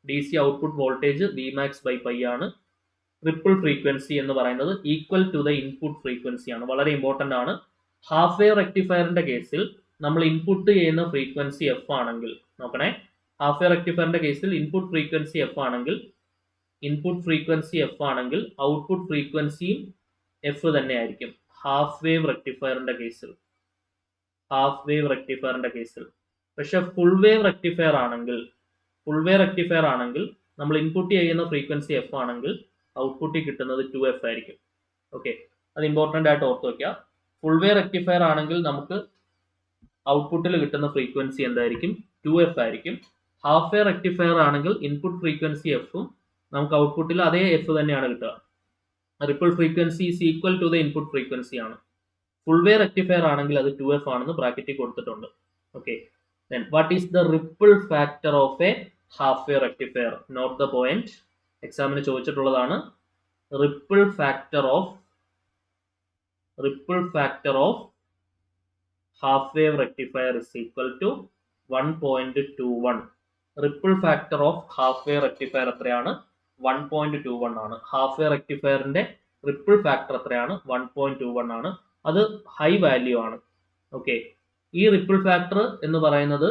DC ഔട്ട്പുട്ട് വോൾട്ടേജ് Vmax/π ആണ്. റിപ്പിൾ ഫ്രീക്വൻസി എന്ന് പറയുന്നത് equal to the input frequency ആണ്. വളരെ ഇമ്പോർട്ടന്റ് ആണ്. ഹാഫ് വേവ് റെക്ടിഫയറിന്റെ കേസിൽ നമ്മൾ ഇൻപുട്ട് ചെയ്യുന്ന ഫ്രീക്വൻസി F ആണെങ്കിൽ, നോക്കണേ, ഹാഫ് വേവ് റെക്ടിഫയറിന്റെ കേസിൽ ഇൻപുട്ട് ഫ്രീക്വൻസി F ആണെങ്കിൽ ഔട്ട്പുട്ട് ഫ്രീക്വൻസിയും F തന്നെ ആയിരിക്കും. ഹാഫ് വേവ് റെക്ടിഫയറിന്റെ കേസിൽ പക്ഷെ ഫുൾ വേവ് റെക്ടിഫയർ ആണെങ്കിൽ നമ്മൾ ഇൻപുട്ട് ചെയ്യുന്ന ഫ്രീക്വൻസി F ആണെങ്കിൽ ഔട്ട്പുട്ടിൽ കിട്ടുന്നത് 2F ആയിരിക്കും. ഓക്കെ, അത് ഇമ്പോർട്ടന്റ് ആയിട്ട് ഓർത്ത് വയ്ക്കുക. ഫുൾ വേവ് റെക്ടിഫയർ ആണെങ്കിൽ നമുക്ക് ഔട്ട്പുട്ടിൽ കിട്ടുന്ന ഫ്രീക്വൻസി എന്തായിരിക്കും? 2F ആയിരിക്കും. ഹാഫ് വേവ് റെക്ടിഫയർ ആണെങ്കിൽ ഇൻപുട്ട് ഫ്രീക്വൻസി Fഉം നമുക്ക് ഔട്ട്പുട്ടിൽ അതേ F തന്നെയാണ് കിട്ടുക. Ripple frequency is equal to the input frequency ആണ്. ഫുൾ വേവ് റെക്ടിഫയർ ആണെങ്കിൽ അത് 2F ആണെന്ന് ബ്രാക്കറ്റിൽ കൊടുത്തിട്ടുണ്ട്. Okay, then what is the ripple factor of a half wave rectifier? Note the point. എക്സാമിന് ചോദിച്ചിട്ടുള്ളതാണ്. Ripple factor of half wave rectifier is equal to 1.21. Ripple factor of half wave rectifier എത്രയാണ്? 1.21 ആണ്. Half wave റെക്ടിഫയറിന്റെ ripple factor എത്രയാണ്? 1.21 ആണ്. അത് high value ആണ്. Okay, ഈ റിപ്പിൾ ഫാക്ടർ എന്ന് പറയുന്നത്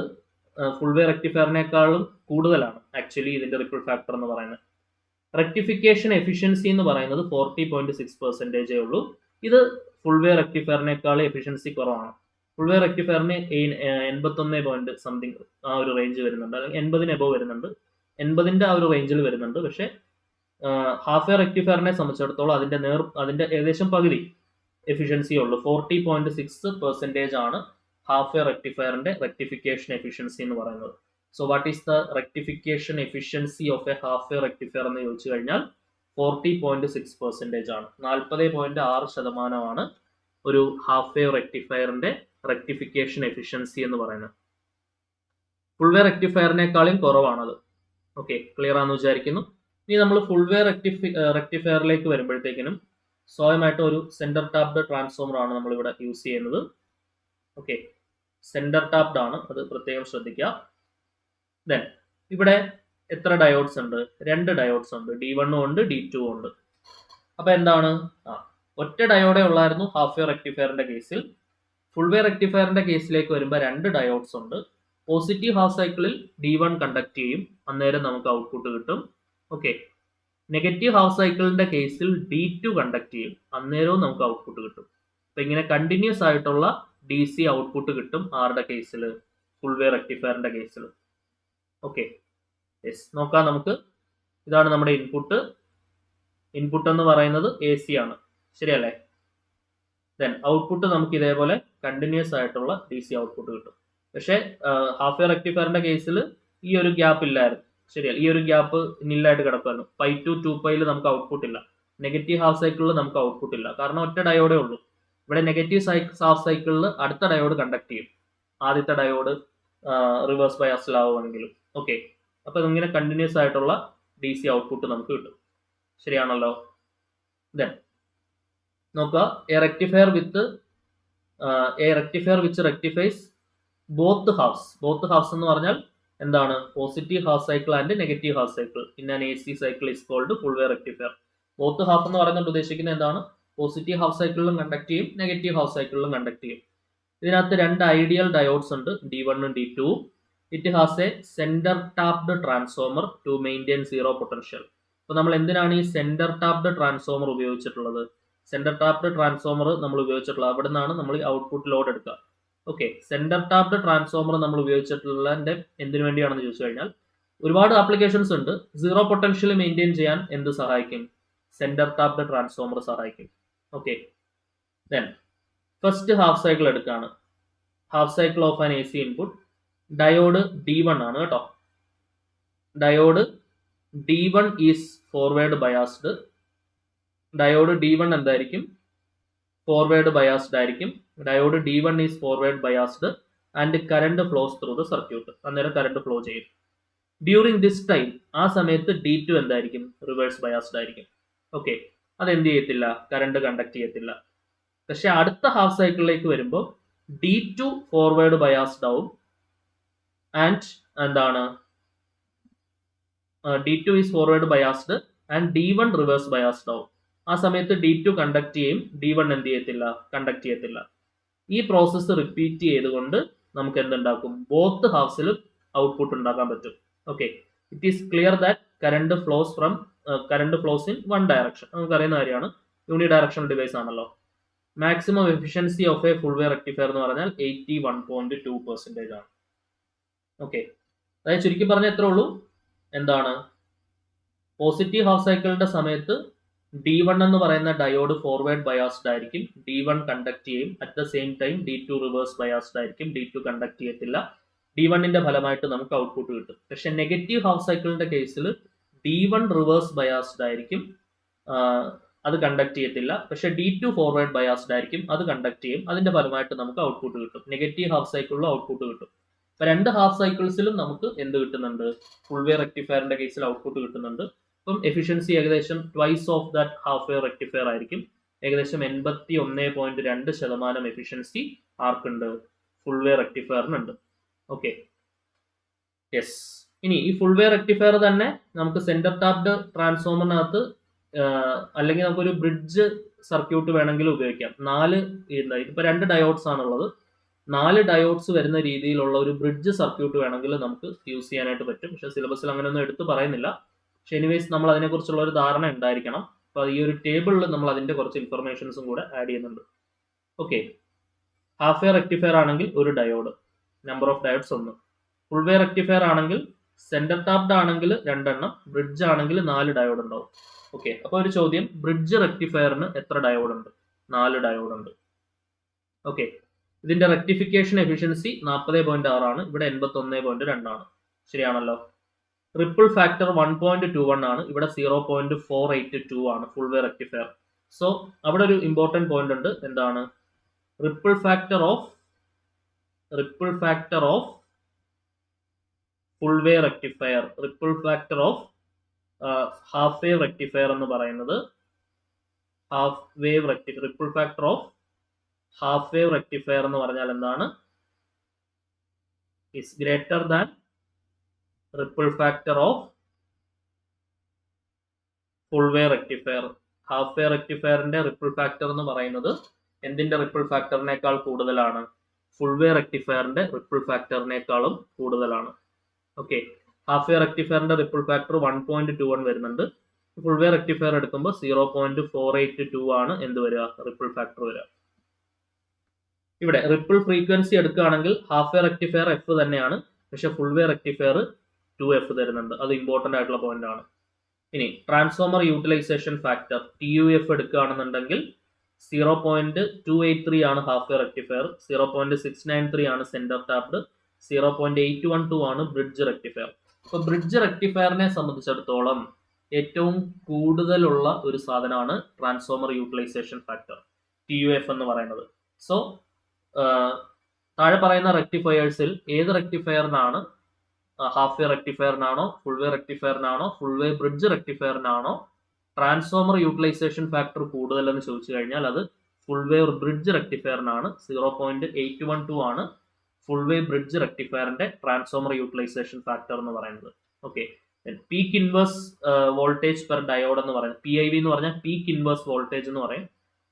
ഫുൾ വേവ് റെക്ടിഫയറിനേക്കാളും കൂടുതലാണ് ആക്ച്വലി ഇതിന്റെ റിപ്പിൾ ഫാക്ടർ എന്ന് പറയുന്നത്. റെക്ടിഫിക്കേഷൻ എഫിഷ്യൻസി എന്ന് പറയുന്നത് 40.6% ഉള്ളൂ. ഇത് ഫുൾ വേ റെക്ടിഫയറിനേക്കാൾ എഫിഷ്യൻസി കുറവാണ്. ഫുൾ വേ റെക്ടിഫയറിന് 81 പോയിന്റ് സംതിങ് ആ ഒരു റേഞ്ച് വരുന്നുണ്ട്, അല്ലെങ്കിൽ 80 എബോവ് വരുന്നുണ്ട്, 80 ആ ഒരു റേഞ്ചിൽ വരുന്നുണ്ട്. പക്ഷേ ഹാഫ് വേ റെക്ടിഫയറിനെ സംബന്ധിച്ചിടത്തോളം അതിന്റെ ഏകദേശം പകുതി എഫിഷ്യൻസി ഉള്ളൂ. 40.6% ആണ് ഹാഫ് വേ റെക്ടിഫയറിന്റെ റെക്ടിഫിക്കേഷൻ എഫിഷ്യൻസി എന്ന് പറയുന്നത്. So what is the rectification efficiency of A half wave rectifier എന്ന് ചോദിച്ചു കഴിഞ്ഞാൽ 40.6% ആണ്. 40.6% ഒരു ഹാഫ് വേ റെക്ടിഫയറിന്റെ റെക്ടിഫിക്കേഷൻ എഫിഷ്യൻസി എന്ന് പറയുന്നത്. ഫുൾ വേ റെക്ടിഫയറിനേക്കാളും കുറവാണത്. ഓക്കെ, ക്ലിയർ ആണെന്ന് വിചാരിക്കുന്നു. ഇനി നമ്മൾ ഫുൾ വേ റെക്ടിഫയറിലേക്ക് വരുമ്പോഴത്തേക്കിനും സ്വയമായിട്ട് ഒരു സെന്റർ ടാപ്ഡ് ട്രാൻസ്ഫോമർ ആണ് നമ്മൾ ഇവിടെ യൂസ് ചെയ്യുന്നത്. ഓക്കെ, സെന്റർ ടാപ്ഡ് ആണ്, അത് പ്രത്യേകം ശ്രദ്ധിക്കുക. ദെൻ ഇവിടെ എത്ര ഡയോഡ്സ് ഉണ്ട്? 2 ഡയോഡ്സ് ഉണ്ട്, D1 ഉണ്ട്, D2 ഉണ്ട്. അപ്പൊ എന്താണ്, ഒറ്റ ഡയോഡേ ഉള്ളായിരുന്നു ഹാഫ് വേ റെക്ടിഫയറിന്റെ കേസിൽ. ഫുൾ വേ റെക്ടിഫയറിന്റെ കേസിലേക്ക് വരുമ്പോൾ 2 ഡയോഡ്സ് ഉണ്ട്. പോസിറ്റീവ് ഹാഫ് സൈക്കിളിൽ D1 കണ്ടക്ട് ചെയ്യും, അന്നേരം നമുക്ക് ഔട്ട്പുട്ട് കിട്ടും. ഓക്കെ, നെഗറ്റീവ് ഹാഫ് സൈക്കിളിന്റെ കേസിൽ D2 കണ്ടക്ട് ചെയ്യും, അന്നേരവും നമുക്ക് ഔട്ട്പുട്ട് കിട്ടും. അപ്പൊ ഇങ്ങനെ കണ്ടിന്യൂസ് ആയിട്ടുള്ള DC ഔട്ട്പുട്ട് കിട്ടും ആരുടെ കേസിൽ? ഫുൾ വേ റെക്ടിഫയറിന്റെ കേസിൽ. ഓക്കെ, യെസ്, നോക്കാം നമുക്ക്. ഇതാണ് നമ്മുടെ ഇൻപുട്ട്. ഇൻപുട്ട് എന്ന് പറയുന്നത് AC ആണ്, ശരിയല്ലേ? ദെൻ ഔട്ട്പുട്ട് നമുക്ക് ഇതേപോലെ കണ്ടിന്യൂസ് ആയിട്ടുള്ള DC ഔട്ട്പുട്ട് കിട്ടും. പക്ഷേ ഹാഫ് വേ റെക്ടിഫയറിന്റെ കേസിൽ ഈ ഒരു ഗ്യാപ്പ് ഇല്ലായിരുന്നു, ശരിയല്ല? ഈ ഒരു ഗ്യാപ്പ് നില്ലായിട്ട് കിടക്കുമായിരുന്നു. പൈ ടു 2πയിൽ നമുക്ക് ഔട്ട്പുട്ട് ഇല്ല, നെഗറ്റീവ് ഹാഫ് സൈക്കിളിൽ നമുക്ക് ഔട്ട്പുട്ട് ഇല്ല, കാരണം ഒറ്റ ഡയോഡേ ഉള്ളൂ. ഇവിടെ നെഗറ്റീവ് ഹാഫ് സൈക്കിളിൽ അടുത്ത ഡയോഡ് കണ്ടക്ട് ചെയ്യും, ആദ്യത്തെ ഡയോഡ് റിവേഴ്സ് ബയാസിലാവുമെങ്കിലും. ഓക്കെ, അപ്പൊ ഇങ്ങനെ കണ്ടിന്യൂസ് ആയിട്ടുള്ള DC ഔട്ട്പുട്ട് നമുക്ക് കിട്ടും, ശരിയാണല്ലോ? ദെൻ നോക്കുക, a rectifier which rectifies both halves എന്ന് പറഞ്ഞാൽ എന്താണ്? Positive half cycle and negative half cycle in an AC cycle is called full wave rectifier. Both half എന്ന് പറയുന്നത് ഉദ്ദേശിക്കുന്നത് എന്താണ്? പോസിറ്റീവ് ഹാഫ് സൈക്കിളിലും കണ്ടക്ട് ചെയ്യും, നെഗറ്റീവ് ഹാഫ് സൈക്കിളിലും കണ്ടക്ട് ചെയ്യും. ഇതിനകത്ത് 2 ഐഡിയൽ ഡയോഡ്സ് ഉണ്ട്, D1 ഉം D2. It has a centre tapped transformer to maintain 0 potential. അപ്പോൾ നമ്മൾ എന്തിനാണ് ഈ സെന്റർ ടാപ്ഡ് ട്രാൻസ്ഫോമർ ഉപയോഗിച്ചിട്ടുള്ളത്? സെന്റർ ടാപ്ഡ് ട്രാൻസ്ഫോമർ നമ്മൾ ഉപയോഗിച്ചിട്ടുള്ളത് അവിടെ നിന്നാണ് നമ്മൾ ഔട്ട്പുട്ട് ലോഡ് എടുക്കുക. ഓക്കെ, സെന്റർ ടാപ്ഡ് ട്രാൻസ്ഫോമർ നമ്മൾ ഉപയോഗിച്ചിട്ടുള്ളതിന്റെ എന്തിനു വേണ്ടിയാണെന്ന് ചോദിച്ചു കഴിഞ്ഞാൽ ഒരുപാട് ആപ്ലിക്കേഷൻസ് ഉണ്ട്. 0 പൊട്ടൻഷ്യൽ മെയിൻറ്റെയിൻ ചെയ്യാൻ എന്ത് സഹായിക്കും? സെന്റർ ടാപ്ഡ് ട്രാൻസ്ഫോമർ സഹായിക്കും. Okay, then first half cycle എടുക്കുകയാണ്. Half cycle of an AC input. Diode D1 ആണ് കേട്ടോ. Diode D1 is forward biased. Diode D1 എന്തായിരിക്കും? ഫോർവേഡ് ബയാസ്ഡ് ആയിരിക്കും. Diode D1 is forward biased and current flows through the circuit. അന്നേരം current flow ചെയ്യും. During this time, ആ സമയത്ത് D2 എന്തായിരിക്കും? Reverse biased ആയിരിക്കും. ഓക്കെ, അതെന്ത് ചെയ്യത്തില്ല? കറണ്ട് കണ്ടക്ട് ചെയ്യത്തില്ല. പക്ഷെ അടുത്ത ഹാഫ് സൈക്കിളിലേക്ക് വരുമ്പോൾ D2 ഫോർവേഡ് ബയാസ്ഡ് ആവും ആൻഡ് എന്താണ്? D2 is forward biased and D1 reverse biased ആവും. ആ സമയത്ത് D2 കണ്ടക്ട് ചെയ്യും, D1 എന്ത് ചെയ്യത്തില്ല? കണ്ടക്ട് ചെയ്യത്തില്ല. ഈ പ്രോസസ്സ് റിപ്പീറ്റ് ചെയ്തുകൊണ്ട് നമുക്ക് എന്തുണ്ടാക്കും? ബോത്ത് ഹാഫ്സിൽ ഔട്ട്പുട്ട് ഉണ്ടാക്കാൻ പറ്റും. Okay, it is clear that current flows in one direction. നമുക്കറിയുന്ന കാര്യമാണ്, യൂണി ഡയറക്ഷണൽ ഡിവൈസ് ആണല്ലോ. Maximum efficiency of a full wave rectifier എന്ന് പറഞ്ഞാൽ 81.2% ആണ്. ഓക്കെ, അതായത് ചുരുക്കി പറഞ്ഞ എത്ര ഉള്ളൂ? എന്താണ്? പോസിറ്റീവ് ഹാഫ് സൈക്കിളിന്റെ സമയത്ത് D1 എന്ന് പറയുന്ന ഡയോഡ് ഫോർവേഡ് ബയാസ്ഡ് ആയിരിക്കും, D1 കണ്ടക്ട് ചെയ്യും. At the same time D2 reverse biased ആയിരിക്കും, D2 കണ്ടക്ട് ചെയ്യത്തില്ല. D1ന്റെ ഫലമായിട്ട് നമുക്ക് ഔട്ട്പുട്ട് കിട്ടും. പക്ഷെ നെഗറ്റീവ് ഹാഫ് സൈക്കിളിന്റെ കേസിൽ D1 റിവേഴ്സ് ബയാസ്ഡ് ആയിരിക്കും, അത് കണ്ടക്ട് ചെയ്യത്തില്ല. പക്ഷെ D2 ഫോർവേഡ് ബയാസ്ഡ് ആയിരിക്കും, അത് കണ്ടക്ട് ചെയ്യും. അതിന്റെ ഫലമായിട്ട് നമുക്ക് ഔട്ട്പുട്ട് കിട്ടും. നെഗറ്റീവ് ഹാഫ് സൈക്കിളിലും ഔട്ട്പുട്ട് കിട്ടും. അപ്പൊ 2 ഹാഫ് സൈക്കിൾസിലും നമുക്ക് എന്ത് കിട്ടുന്നുണ്ട്? ഫുൾ വേ റെക്ടിഫയറിന്റെ കേസിൽ ഔട്ട്പുട്ട് കിട്ടുന്നുണ്ട്. അപ്പം എഫിഷ്യൻസി ഏകദേശം twice of that half wave rectifier ആയിരിക്കും. ഏകദേശം 81.2% എഫിഷ്യൻസി ആർക്കുണ്ട്? ഫുൾ വേ റെക്ടിഫയറിനുണ്ട്. Okay, yes. ഇനി ഈ ഫുൾ വേ റെക്ടിഫയർ തന്നെ നമുക്ക് സെന്റർ ടാപ്ഡ് ട്രാൻസ്ഫോമറിനകത്ത് അല്ലെങ്കിൽ നമുക്കൊരു ബ്രിഡ്ജ് സർക്യൂട്ട് വേണമെങ്കിൽ ഉപയോഗിക്കാം. ഇതിപ്പോൾ 2 ഡയോഡ്സ് ആണുള്ളത്. 4 ഡയോഡ്സ് വരുന്ന രീതിയിലുള്ള ഒരു ബ്രിഡ്ജ് സർക്യൂട്ട് വേണമെങ്കിൽ നമുക്ക് യൂസ് ചെയ്യാനായിട്ട് പറ്റും. പക്ഷെ സിലബസിൽ അങ്ങനെയൊന്നും എടുത്ത് പറയുന്നില്ല. പക്ഷെ എനിവേസ് നമ്മൾ അതിനെക്കുറിച്ചുള്ള ഒരു ധാരണ ഉണ്ടായിരിക്കണം. അപ്പോൾ ഈ ഒരു ടേബിളിൽ നമ്മൾ അതിന്റെ കുറച്ച് ഇൻഫർമേഷൻസും കൂടെ ആഡ് ചെയ്യുന്നുണ്ട്. ഓക്കെ, ഹാഫ് വേ റെക്ടിഫയർ ആണെങ്കിൽ ഒരു diode, number of diodes 1. Full wave rectifier ആണെങ്കിൽ സെന്റർ ടാപ്ഡ് ആണെങ്കിൽ 2 എണ്ണം, ബ്രിഡ്ജ് ആണെങ്കിൽ 4 ഡയോഡ് ഉണ്ടാവും. ഓക്കെ, അപ്പോൾ ഒരു ചോദ്യം, ബ്രിഡ്ജ് റെക്ടിഫയറിന് എത്ര ഡയോഡ് ഉണ്ട്? 4 ഡയോഡ് ഉണ്ട്. ഓക്കെ, ഇതിന്റെ റെക്ടിഫിക്കേഷൻ എഫിഷ്യൻസി 40.6 ആണ്, ഇവിടെ 81.2 ആണ്. ശരിയാണല്ലോ. റിപ്പിൾ ഫാക്ടർ 1.21 ആണ്, ഇവിടെ 0.482 ആണ് ഫുൾ വേ റെക്ടിഫയർ. സോ അവിടെ ഒരു ഇമ്പോർട്ടന്റ് പോയിന്റ് ഉണ്ട്, എന്താണ്? Ripple factor of full wave rectifier, ripple factor of half wave rectifier എന്ന് പറയുന്നത്, ripple factor of half wave rectifier എന്ന് പറഞ്ഞാൽ എന്താണ്? Is greater than ripple factor of full wave rectifier. Half wave റെക്ടിഫയറിന്റെ ripple factor എന്ന് പറയുന്നത് എന്തിന്റെ ripple ഫാക്ടറിനേക്കാൾ കൂടുതലാണ്? ഫുൾ വേ റെക്ടിഫയറിന്റെ റിപ്പിൾ ഫാക്ടറിനേക്കാളും കൂടുതലാണ്. ഓക്കെ, ഹാഫ് വേ റെക്ടിഫയറിന്റെ റിപ്പിൾ ഫാക്ടർ 1.21 വരുന്നുണ്ട്. ഫുൾ വേ റെക്ടിഫയർ എടുക്കുമ്പോൾ 0.482 ആണ് എന്ത് വരിക? റിപ്പിൾ ഫാക്ടർ വരിക. ഇവിടെ റിപ്പിൾ ഫ്രീക്വൻസി എടുക്കുകയാണെങ്കിൽ ഹാഫ് വേ റെക്ടിഫയർ എഫ് തന്നെയാണ്, പക്ഷെ ഫുൾ വേ റെക്ടിഫയർ 2f തരുന്നുണ്ട്. അത് ഇമ്പോർട്ടന്റ് ആയിട്ടുള്ള പോയിന്റ് ആണ്. ഇനി ട്രാൻസ്ഫോമർ യൂട്ടിലൈസേഷൻ ഫാക്ടർ TUF എടുക്കുകയാണെന്നുണ്ടെങ്കിൽ 0.283 ആണ് ഹാഫ് വേ റെക്ടിഫയർ, 0.693 ആണ് സെന്റർ ടാപ്ഡ്, 0.812 ആണ് ബ്രിഡ്ജ് റെക്ടിഫയർ. അപ്പൊ ബ്രിഡ്ജ് റെക്ടിഫയറിനെ സംബന്ധിച്ചിടത്തോളം ഏറ്റവും കൂടുതലുള്ള ഒരു സാധനമാണ് ട്രാൻസ്ഫോമർ യൂട്ടിലൈസേഷൻ ഫാക്ടർ TUF എന്ന് പറയുന്നത്. സോ താഴെ പറയുന്ന റെക്ടിഫയേഴ്സിൽ ഏത് റെക്ടിഫയറിനാണ്, ഹാഫ് വേ റെക്ടിഫയറിനാണോ, ഫുൾ വേ റെക്ടിഫയറിനാണോ, ഫുൾ വേ ബ്രിഡ്ജ് റെക്ടിഫയറിനാണോ ട്രാൻസ്ഫോമർ യൂട്ടിലൈസേഷൻ ഫാക്ടർ കൂടുതലെന്ന് ചോദിച്ചു കഴിഞ്ഞാൽ അത് ഫുൾ വേ ബ്രിഡ്ജ് റെക്ടിഫയറിനാണ്. 0.812 ആണ് ഫുൾ വേ ബ്രിഡ്ജ് റെക്ടിഫയറിന്റെ ട്രാൻസ്ഫോമർ യൂട്ടിലൈസേഷൻ ഫാക്ടർ എന്ന് പറയുന്നത്. Okay, peak inverse voltage per diode എന്ന് പറയുന്നത് PIV എന്ന് പറഞ്ഞാൽ പീക്ക് ഇൻവേഴ്സ് വോൾട്ടേജ് എന്ന് പറയും.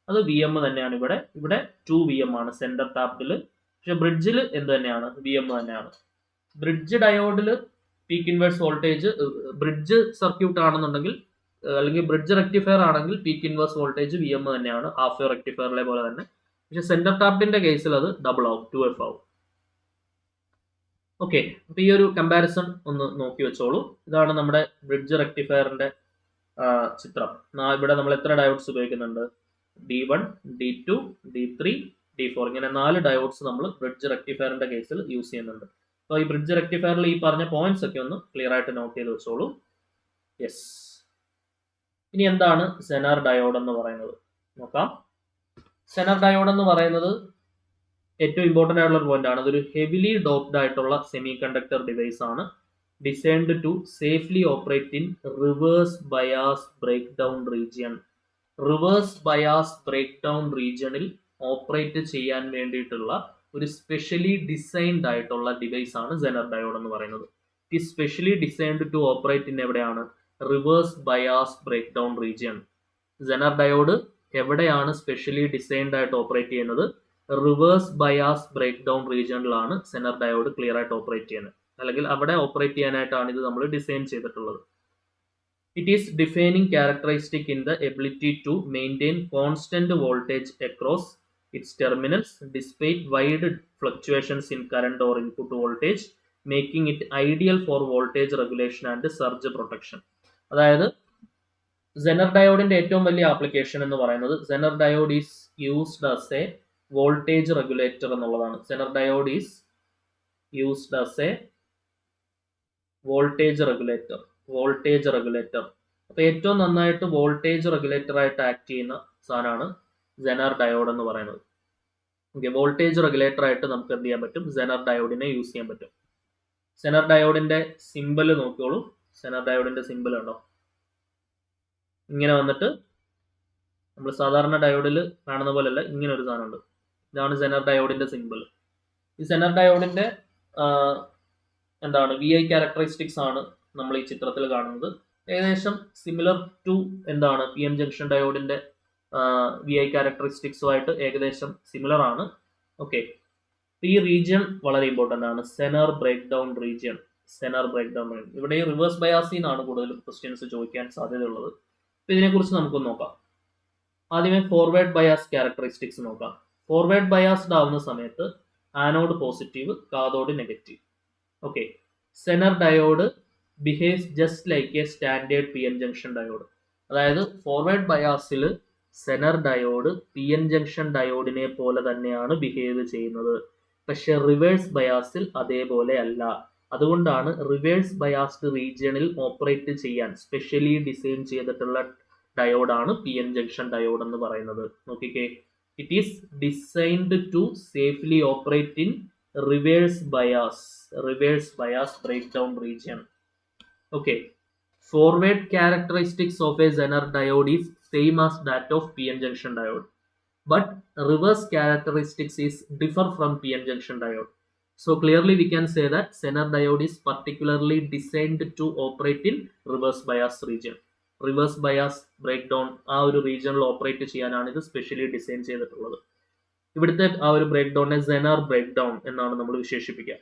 അത് VM തന്നെയാണ്. ഇവിടെ 2 VM ആണ് സെന്റർ ടാപ്ഡിൽ, പക്ഷെ ബ്രിഡ്ജിൽ എന്ത് തന്നെയാണ്? VM തന്നെയാണ്. ബ്രിഡ്ജ് ഡയോഡിൽ peak inverse voltage, bridge circuit ആണെന്നുണ്ടെങ്കിൽ അല്ലെങ്കിൽ ബ്രിഡ്ജ് റെക്ടിഫയർ ആണെങ്കിൽ പീക്ക് ഇൻവേഴ്സ് വോൾട്ടേജ് VM തന്നെയാണ്, ഹാഫ് വേ റെക്ടിഫയറിലെ പോലെ തന്നെ. പക്ഷെ സെന്റർ ടാപ്ഡിന്റെ കേസിൽ അത് ഡബിൾ ആവും, 2f ആവും. ഓക്കെ, അപ്പൊ ഈ ഒരു കമ്പാരിസൺ ഒന്ന് നോക്കി വെച്ചോളൂ. ഇതാണ് നമ്മുടെ ബ്രിഡ്ജ് റെക്ടിഫയറിന്റെ ചിത്രം. ഇവിടെ നമ്മൾ എത്ര ഡയോഡ്സ് ഉപയോഗിക്കുന്നുണ്ട്? D1, D2, D3, D4 ഇങ്ങനെ 4 ഡയോഡ്സ് നമ്മൾ ബ്രിഡ്ജ് റെക്ടിഫയറിന്റെ കേസിൽ യൂസ് ചെയ്യുന്നുണ്ട്. അപ്പോൾ ഈ ബ്രിഡ്ജ് റെക്ടിഫയറിൽ ഈ പറഞ്ഞ പോയിന്റ്സ് ഒക്കെ ഒന്ന് ക്ലിയർ ആയിട്ട് നോട്ട് ചെയ്ത് വെച്ചോളൂ. യെസ്, ഇനി എന്താണ് സെനർ ഡയോഡ് എന്ന് പറയുന്നത് നോക്കാം. സെനർ ഡയോഡ് എന്ന് പറയുന്നത് ഏറ്റവും ഇമ്പോർട്ടൻ്റ് ആയിട്ടുള്ള ഒരു പോയിന്റ് ആണ്. അതൊരു ഹെവിലി ഡോപ്ഡ് ആയിട്ടുള്ള സെമി കണ്ടക്ടർ ഡിവൈസ് ആണ്, designed to safely operate in reverse bias break down region. Reverse bias breakdown റീജിയണിൽ ഓപ്പറേറ്റ് ചെയ്യാൻ വേണ്ടിയിട്ടുള്ള ഒരു സ്പെഷ്യലി ഡിസൈൻഡ് ആയിട്ടുള്ള ഡിവൈസ് ആണ് സെനർ ഡയോഡ് എന്ന് പറയുന്നത്. It is specially designed to operate in എവിടെയാണ്? Reverse bias break down region. Zener diode എവിടെയാണ് സ്പെഷ്യലി ഡിസൈൻഡ് ആയിട്ട് ഓപ്പറേറ്റ് ചെയ്യുന്നത്? റിവേഴ്സ് ബയാസ് ബ്രേക്ക് ഡൗൺ റീജിയണിലാണ് സെനർ ഡയോഡ് ക്ലിയർ ആയിട്ട് ഓപ്പറേറ്റ് ചെയ്യുന്നത്, അല്ലെങ്കിൽ അവിടെ ഓപ്പറേറ്റ് ചെയ്യാനായിട്ടാണ് ഇത് നമ്മൾ ഡിസൈൻ ചെയ്തിട്ടുള്ളത്. It is defining characteristic in the ability to maintain constant voltage across its terminals despite wide fluctuations in current or input voltage, making it ideal for voltage regulation and surge protection. അതായത് Zener ഡയോഡിന്റെ ഏറ്റവും വലിയ application എന്ന് പറയുന്നത് Zener diode is used as a voltage regulator എന്നുള്ളതാണ്. Zener diode is used as a voltage regulator. അപ്പൊ ഏറ്റവും നന്നായിട്ട് വോൾട്ടേജ് റെഗുലേറ്റർ ആയിട്ട് ആക്ട് ചെയ്യുന്ന സാധനമാണ് സെനർ ഡയോഡ് എന്ന് പറയുന്നത്. ഓക്കെ, വോൾട്ടേജ് റെഗുലേറ്റർ ആയിട്ട് നമുക്ക് എന്ത് ചെയ്യാൻ പറ്റും? സെനർ ഡയോഡിനെ യൂസ് ചെയ്യാൻ പറ്റും. സെനർ ഡയോഡിന്റെ സിമ്പിൾ നോക്കിയോളൂ. സെനർ ഡയോഡിന്റെ സിമ്പിൾ ഉണ്ടോ? ഇങ്ങനെ വന്നിട്ട് നമ്മൾ സാധാരണ ഡയോഡിൽ കാണുന്ന പോലെയല്ല, ഇങ്ങനെ ഒരു സാധനം ഉണ്ട്. ഇതാണ് സെനർ ഡയോഡിന്റെ സിമ്പിൾ. ഈ സെനർ ഡയോഡിന്റെ എന്താണ് VI ക്യാരക്ടറിസ്റ്റിക്സ് ആണ് നമ്മൾ ഈ ചിത്രത്തിൽ കാണുന്നത്. ഏകദേശം സിമിലർ ടു എന്താണ് PN ജംഗ്ഷൻ ഡയോഡിന്റെ VI ക്യാരക്ടറിസ്റ്റിക്സുമായിട്ട് ഏകദേശം സിമിലർ ആണ്. ഓക്കെ, ഈ റീജിയൻ വളരെ ഇമ്പോർട്ടൻ്റ് ആണ്, സെനർ ബ്രേക്ക് ഡൗൺ റീജിയൻ. ഇവിടെ ഈ റിവേഴ്സ് ബയാസിൽ നിന്നാണ് കൂടുതലും ക്വസ്റ്റ്യൻസ് ചോദിക്കാൻ സാധ്യതയുള്ളത്. അപ്പോൾ ഇതിനെക്കുറിച്ച് നമുക്കൊന്ന് നോക്കാം. ആദ്യമേ ഫോർവേഡ് ബയാസ് ക്യാരക്ടറിസ്റ്റിക്സ് നോക്കാം. ഫോർവേഡ് ബയാസ്ഡ് ആവുന്ന സമയത്ത് anode positive, cathode negative. Okay, Zener diode behaves just like a standard P N junction diode. അതായത് ഫോർവേഡ് ബയാസിൽ Zener diode P N junction ഡയോഡിനെ പോലെ തന്നെയാണ് ബിഹേവ് ചെയ്യുന്നത്. പക്ഷെ റിവേഴ്സ് ബയാസിൽ അതേപോലെ അല്ല. അതുകൊണ്ടാണ് റിവേഴ്സ് ബയാസ്ഡ് റീജിയണിൽ ഓപ്പറേറ്റ് ചെയ്യാൻ സ്പെഷ്യലി ഡിസൈൻ ചെയ്തിട്ടുള്ള ഡയോഡാണ് പി എൻ ജംഗ്ഷൻ ഡയോഡ് എന്ന് പറയുന്നത്. നോക്കിക്കേ, it is designed to safely operate in reverse bias breakdown region. Okay, forward characteristics of a Zener diode is same as that of PN junction diode, but reverse characteristics is differ from PN junction diode. So clearly we can say that Zener diode is particularly designed to operate in reverse bias region. Reverse bias breakdown ആ ഒരു റീജിയണിൽ operate ചെയ്യാനാണ് ഇത് specially design ചെയ്തിട്ടുള്ളത്. ഇവിടുത്തെ ആ ഒരു break ഡൗണിനെ Zener break down എന്നാണ് നമ്മൾ വിശേഷിപ്പിക്കുക.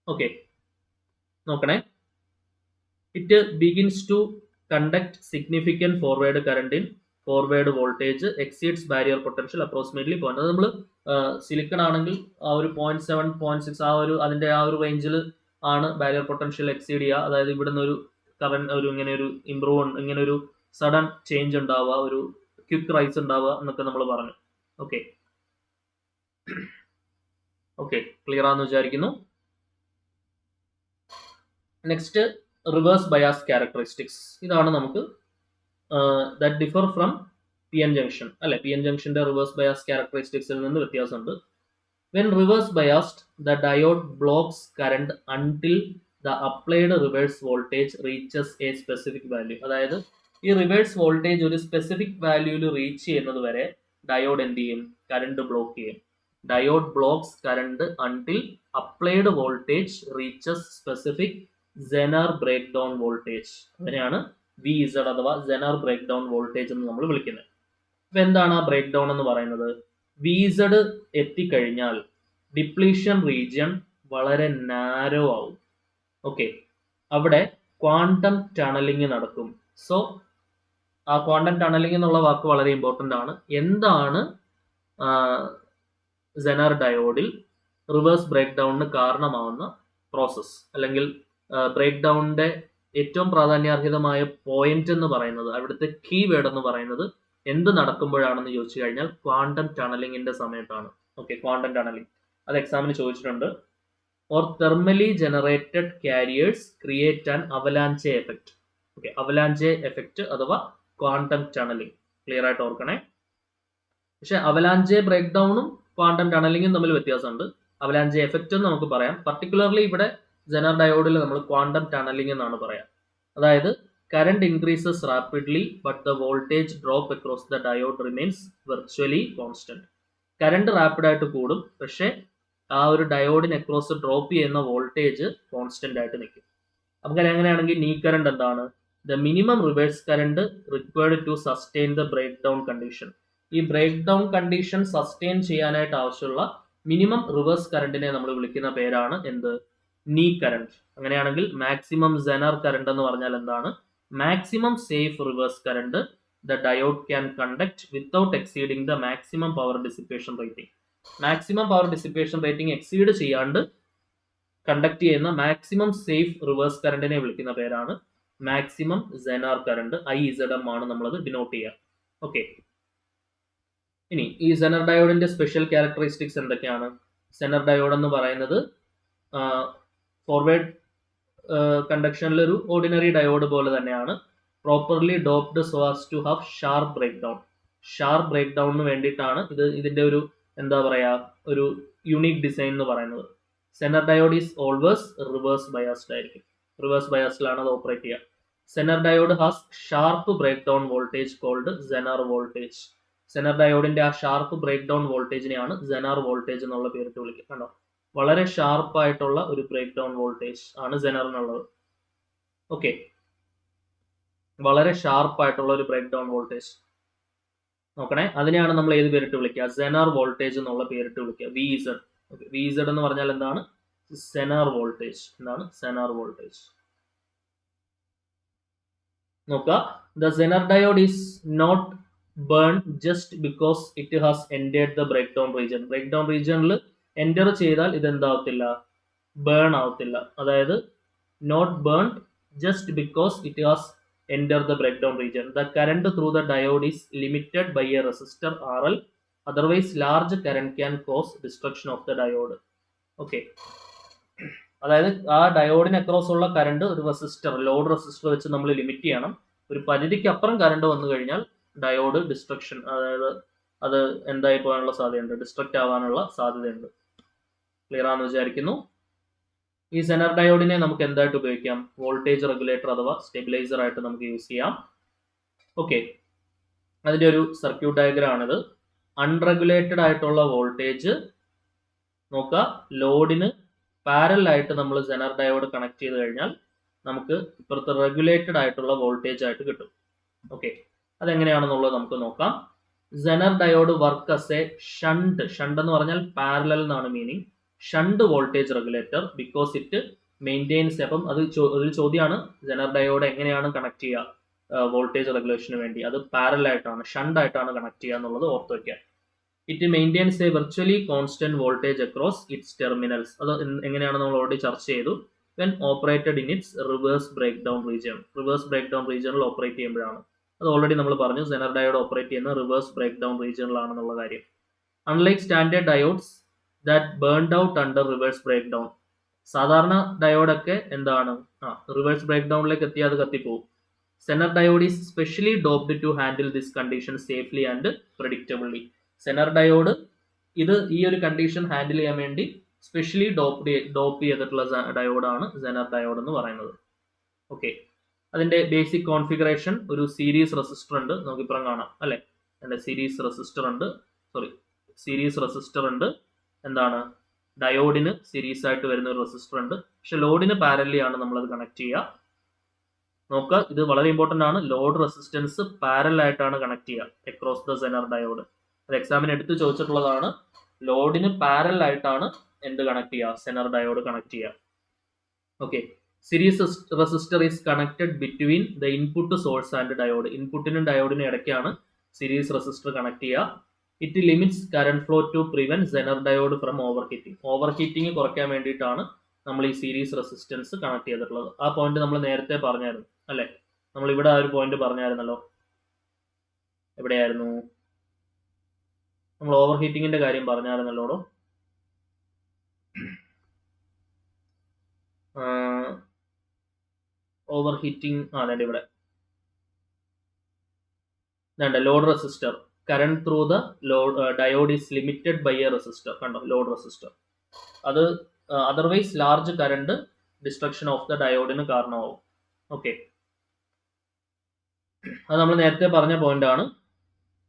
ഓക്കെ, നോക്കണേ. It begins to conduct significant forward current in forward voltage exceeds barrier potential approximately point. അത് നമ്മൾ സിലിക്കൺ ആണെങ്കിൽ ആ ഒരു 0.7 0.6 ആ ഒരു അതിൻ്റെ ആ ഒരു റേഞ്ചിൽ ആണ് ബാരിയർ പൊട്ടൻഷ്യൽ എക്സീഡ് ചെയ്യുക. അതായത് ഇവിടുന്ന് ഒരു കറണ്ട് ഒരു ഇങ്ങനെ ഒരു ഇങ്ങനെ ഒരു സഡൻ ചേഞ്ച് ഉണ്ടാവുക, ഒരു ക്വിക്ക് റൈസ് ഉണ്ടാവുക എന്നൊക്കെ നമ്മൾ പറഞ്ഞു. ഓക്കെ, ക്ലിയർ ആണെന്ന് വിചാരിക്കുന്നു. Next reverse bias characteristics. ഇതാണ് നമുക്ക് that differ from P N junction അല്ലെ. പി എൻ ജംഗ്ഷന്റെ റിവേഴ്സ് ബയാസ് ക്യാരക്ടറിസ്റ്റിക്സിൽ നിന്ന് വ്യത്യാസമുണ്ട്. When reverse biased the diode blocks current until the applied reverse voltage reaches a specific value. അതായത് ഈ റിവേഴ്സ് വോൾട്ടേജ് ഒരു സ്പെസിഫിക് വാല്യൂവിൽ റീച്ച് ചെയ്യുന്നത് വരെ ഡയോഡ് എന്ത് ചെയ്യും? കറണ്ട് ബ്ലോക്ക് ചെയ്യും. Diode blocks current until applied voltage reaches specific zener break down voltage. അങ്ങനെയാണ് VZ അഥവാ സെനർ ബ്രേക്ക് ഡൗൺ വോൾട്ടേജ് എന്ന് നമ്മൾ വിളിക്കുന്നത്. അപ്പൊ എന്താണ് ആ ബ്രേക്ക് ഡൗൺ എന്ന് പറയുന്നത്? VZ എത്തിക്കഴിഞ്ഞാൽ ഡിപ്ലീഷൻ റീജിയൻ വളരെ നാരോ ആവും. ഓക്കെ, അവിടെ ക്വാണ്ടം ടണലിംഗ് നടക്കും. സോ ആ ക്വാണ്ടം ടണലിംഗ് എന്നുള്ള വാക്ക് വളരെ ഇമ്പോർട്ടൻ്റ് ആണ്. എന്താണ് സെനർ ഡയോഡിൽ റിവേഴ്സ് ബ്രേക്ക് ഡൗണിന് കാരണമാവുന്ന പ്രോസസ് അല്ലെങ്കിൽ ബ്രേക്ക് ഡൗണിന്റെ ഏറ്റവും പ്രാധാന്യാർഹിതമായ പോയിന്റ് എന്ന് പറയുന്നത്, അവിടുത്തെ കീ വേർഡ് എന്ന് പറയുന്നത് എന്ത് നടക്കുമ്പോഴാണെന്ന് ചോദിച്ചു കഴിഞ്ഞാൽ ക്വാണ്ടം ടണലിംഗിന്റെ സമയത്താണ്. ഓക്കെ, ക്വാണ്ടം ടണലിംഗ് അത് എക്സാമിന് ചോദിച്ചിട്ടുണ്ട്. Or thermally generated carriers create an avalanche effect. Okay, avalanche effect അഥവാ ക്വാണ്ടം ടണലിംഗ് ക്ലിയർ ആയിട്ട് ഓർക്കണേ. പക്ഷെ അവലാഞ്ചെ ബ്രേക്ക് ഡൗണും ക്വാണ്ടം ടണലിംഗും തമ്മിൽ വ്യത്യാസമുണ്ട്. അവലാഞ്ചെ എഫക്റ്റ് എന്ന് നമുക്ക് പറയാം. പർട്ടിക്കുലർലി ഇവിടെ സെനർ ഡയോഡിൽ നമ്മൾ ക്വാണ്ടം ടണലിംഗ് എന്നാണ് പറയാം. അതായത് current increases rapidly but the voltage drop across the diode remains virtually constant. Current റാപ്പിഡായിട്ട് കൂടും, പക്ഷെ ആ ഒരു ഡയോഡിന് അക്രോസ് ഡ്രോപ്പ് ചെയ്യുന്ന വോൾട്ടേജ് കോൺസ്റ്റന്റ് ആയിട്ട് നിൽക്കും. അപ്പം അങ്ങനെയാണെങ്കിൽ നീ കറണ്ട് എന്താണ്? The minimum reverse current required to sustain the break down condition. ഈ ബ്രേക്ക് ഡൗൺ കണ്ടീഷൻ സസ്റ്റെയിൻ ചെയ്യാനായിട്ട് ആവശ്യമുള്ള മിനിമം റിവേഴ്സ് കറണ്ടിനെ നമ്മൾ വിളിക്കുന്ന പേരാണ് എന്ത്? നീ കറണ്ട്. അങ്ങനെയാണെങ്കിൽ മാക്സിമം സെനർ കറണ്ട് എന്ന് പറഞ്ഞാൽ എന്താണ്? Maximum safe reverse current the diode can conduct without exceeding the maximum power dissipation rating. Maximum power dissipation rating exceed ചെയ്യാണ്ട് കണ്ടക്ട് ചെയ്യുന്ന മാക്സിമം സേഫ് റിവേഴ്സ് കറണ്ടിനെ വിളിക്കുന്ന പേരാണ് മാക്സിമം സെനർ കറണ്ട്. IZM ആണ് നമ്മളത് denote ചെയ്യുക. ഓക്കെ, ഇനി ഈ സെനർ ഡയോഡിന്റെ സ്പെഷ്യൽ ക്യാരക്ടറിസ്റ്റിക്സ് എന്തൊക്കെയാണ്? സെനർ ഡയോഡ് എന്ന് പറയുന്നത് ഫോർവേഡ് കണ്ടക്ഷനിൽ ഒരു ഓർഡിനറി ഡയോഡ് പോലെ തന്നെയാണ്. Properly doped so as to have sharp breakdown. Sharp ബ്രേക്ക് ഡൗണിന് വേണ്ടിയിട്ടാണ് ഇതിന്റെ ഒരു എന്താ പറയാ ഒരു യൂണിക് ഡിസൈൻ എന്ന് പറയുന്നത്. Zener diode is always reverse biased ആയിരിക്കും. റിവേഴ്സ് ബയാസിലാണ് അത് ഓപ്പറേറ്റ് ചെയ്യുക. Zener diode has sharp break down voltage called Zener voltage. Zener ഡയോഡിന്റെ ആ ഷാർപ്പ് ബ്രേക്ക് ഡൗൺ വോൾട്ടേജിനെയാണ് സെനർ വോൾട്ടേജ് എന്നുള്ള പേരിട്ട് വിളിക്കുക. കണ്ടോ, വളരെ ഷാർപ്പായിട്ടുള്ള ഒരു ബ്രേക്ക് ഡൗൺ വോൾട്ടേജ് ആണ് സെനറിനുള്ളത്. ഓക്കെ, വളരെ ഷാർപ്പായിട്ടുള്ള ഒരു ബ്രേക്ക് ഡൗൺ വോൾട്ടേജ് നോക്കണേ. അതിനെയാണ് നമ്മൾ ഏത് പേരിട്ട് വിളിക്കുക? സെനർ വോൾട്ടേജ് എന്നുള്ള പേരിട്ട് വിളിക്കുക. VZ. ഓക്കെ, VZ എന്ന് പറഞ്ഞാൽ എന്താണ്? Zener voltage. എന്താണ് സെനർ വോൾട്ടേജ്? നോക്കുക, the zener diode is not burn just because it has entered the break down region. Break down റീജിയനിൽ എൻറ്റർ ചെയ്താൽ ഇത് എന്താവത്തില്ല, ബേൺ ആവത്തില്ല. അതായത് not burn just because it has entered the breakdown region. The current through the diode is limited by a resistor RL. Otherwise, large current can cause destruction of the diode. Okay. അതായത് ആ ഡയോഡിന് across ഉള്ള current ഒരു resistor, load resistor വെച്ച് നമ്മൾ limit ചെയ്യണം. ഒരു പരിധിക്ക് അപ്പുറം കറണ്ട് വന്നു കഴിഞ്ഞാൽ ഡയോഡ് ഡിസ്ട്രക്ഷൻ, അതായത് അത് എന്തായി പോകാനുള്ള സാധ്യതയുണ്ട്, ഡിസ്ട്രക്റ്റ് ആവാനുള്ള സാധ്യതയുണ്ട്. ക്ലിയർ ആണെന്ന് വിചാരിക്കുന്നു. ഈ സെനർ ഡയോഡിനെ നമുക്ക് എന്തായിട്ട് ഉപയോഗിക്കാം, വോൾട്ടേജ് റെഗുലേറ്റർ അഥവാ സ്റ്റെബിലൈസർ ആയിട്ട് നമുക്ക് യൂസ് ചെയ്യാം. ഓക്കെ, അതിൻ്റെ ഒരു സർക്യൂട്ട് ഡയഗ്രാം ആണിത്. അൺറെഗുലേറ്റഡ് ആയിട്ടുള്ള വോൾട്ടേജ് നോക്കുക, ലോഡിന് പാരലൽ ആയിട്ട് നമ്മൾ സെനർ ഡയോഡ് കണക്ട് ചെയ്ത് കഴിഞ്ഞാൽ നമുക്ക് ഇപ്പുറത്ത് റെഗുലേറ്റഡ് ആയിട്ടുള്ള വോൾട്ടേജ് ആയിട്ട് കിട്ടും. ഓക്കെ, അതെങ്ങനെയാണെന്നുള്ളത് നമുക്ക് നോക്കാം. Zener diode work as a shunt. Shunt എന്ന് പറഞ്ഞാൽ പാരലൽ എന്നാണ് meaning. Shunt voltage regulator because it maintains. അപ്പം അത് ഒരു ചോദ്യമാണ്, സെനർ ഡയോഡ് എങ്ങനെയാണ് കണക്ട് ചെയ്യുക വോൾട്ടേജ് റെഗുലേഷന് വേണ്ടി? അത് പാരലൽ ആയിട്ടാണ്, ഷണ്ട് ആയിട്ടാണ് കണക്ട് ചെയ്യുക എന്നുള്ളത് ഓർത്ത് വയ്ക്കുക. It maintains a virtually constant voltage across its terminals. അത് എങ്ങനെയാണ് നമ്മൾ ഓൾറെഡി ചർച്ച ചെയ്തു. When operated in its reverse break down region. Reverse break down റീജിയനിൽ ഓപ്പറേറ്റ് ചെയ്യുമ്പോഴാണ്. അത് ഓൾറെഡി നമ്മൾ പറഞ്ഞു, സെനർ ഡയോഡ് ഓപ്പറേറ്റ് ചെയ്യുന്ന റിവേഴ്സ് ബ്രേക്ക് ഡൗൺ റീജിയനിലാണെന്നുള്ള കാര്യം. Unlike standard diodes that burned out under reverse break down. സാധാരണ ഡയോഡൊക്കെ എന്താണ്, റിവേഴ്സ് ബ്രേക്ക് ഡൗണിലേക്ക് എത്തിയാൽ അത് കത്തിപ്പോവും. Zener diode is specially doped to handle this condition safely and predictably. Zener diode ഈ ഒരു കണ്ടീഷൻ ഹാൻഡിൽ ചെയ്യാൻ വേണ്ടി സ്പെഷ്യലി ഡോപ്പ് ചെയ്തിട്ടുള്ള ഡയോഡാണ് സെനർ ഡയോഡ് എന്ന് പറയുന്നത്. ഓക്കെ, അതിന്റെ ബേസിക് കോൺഫിഗറേഷൻ, ഒരു സീരീസ് റെസിസ്റ്റർ ഉണ്ട്, നമുക്കിപ്പുറം കാണാം അല്ലെ. അതിന്റെ സീരീസ് റെസിസ്റ്റർ ഉണ്ട്. എന്താണ്, ഡയോഡിന് സീരീസ് ആയിട്ട് വരുന്ന ഒരു റെസിസ്റ്റർ ഉണ്ട്. പക്ഷെ ലോഡിന് പാരലി ആണ് നമ്മളത് കണക്ട് ചെയ്യുക. നോക്കുക, ഇത് വളരെ ഇമ്പോർട്ടന്റ് ആണ്. ലോഡ് റെസിസ്റ്റൻസ് പാരലൽ ആയിട്ടാണ് കണക്ട് ചെയ്യുക അക്രോസ് ദ സെനർ ഡയോഡ്. അത് എക്സാമിന് എടുത്ത് ചോദിച്ചിട്ടുള്ളതാണ്. ലോഡിന് പാരലൽ ആയിട്ടാണ് എന്ത് കണക്ട് ചെയ്യുക, സെനർ ഡയോഡ് കണക്ട് ചെയ്യുക. Okay, series resistor is connected between the input source and diode. ഇൻപുട്ടിനും ഡയോഡിനും ഇടയ്ക്കാണ് സീരീസ് റെസിസ്റ്റർ കണക്ട് ചെയ്യുക. It limits current flow to prevent zener diode from over heating. Over heating കുറയ്ക്കാൻ വേണ്ടിയിട്ടാണ് നമ്മൾ ഈ സീരീസ് റെസിസ്റ്റൻസ് കണക്ട് ചെയ്തിട്ടുള്ളത്. ആ പോയിന്റ് നമ്മൾ നേരത്തെ പറഞ്ഞായിരുന്നു അല്ലെ. നമ്മൾ ഇവിടെ ആ ഒരു പോയിന്റ് പറഞ്ഞായിരുന്നല്ലോ. എവിടെയായിരുന്നു, നമ്മൾ ഓവർ ഹീറ്റിംഗിന്റെ കാര്യം പറഞ്ഞായിരുന്നല്ലോടോ. ഓവർ ഹീറ്റിംഗ് അതെ ഇവിടെ load resistor. Current through the diode is limited by a resistor. കണ്ടോ, ലോഡ് റെസിസ്റ്റർ. അത് otherwise large current destruction of the ഡയോഡിന് കാരണമാവും. ഓക്കെ, അത് നമ്മൾ നേരത്തെ പറഞ്ഞ പോയിന്റ് ആണ്.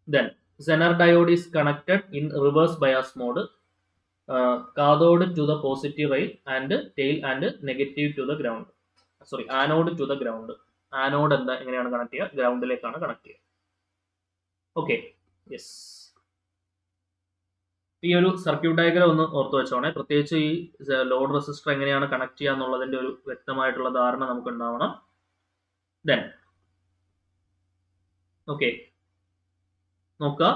Then Zener diode is connected in reverse bias mode. Cathode to the positive rail and tail and negative to the ground. Anode to the ground. Anode എങ്ങനെയാണ് connect ചെയ്യുക, ഗ്രൗണ്ടിലേക്കാണ് കണക്ട് ചെയ്യുക. Okay, yes. ഈ ഒരു circuit diagram ഒന്ന് ഓർത്ത് വെച്ചോണേ. പ്രത്യേകിച്ച് ഈ ലോഡ് റെസിസ്റ്റർ എങ്ങനെയാണ് കണക്ട് ചെയ്യുക എന്നുള്ളതിന്റെ ഒരു വ്യക്തമായിട്ടുള്ള ധാരണ നമുക്ക് ഉണ്ടാവണം. ദെൻ ഓക്കെ, നോക്കുക,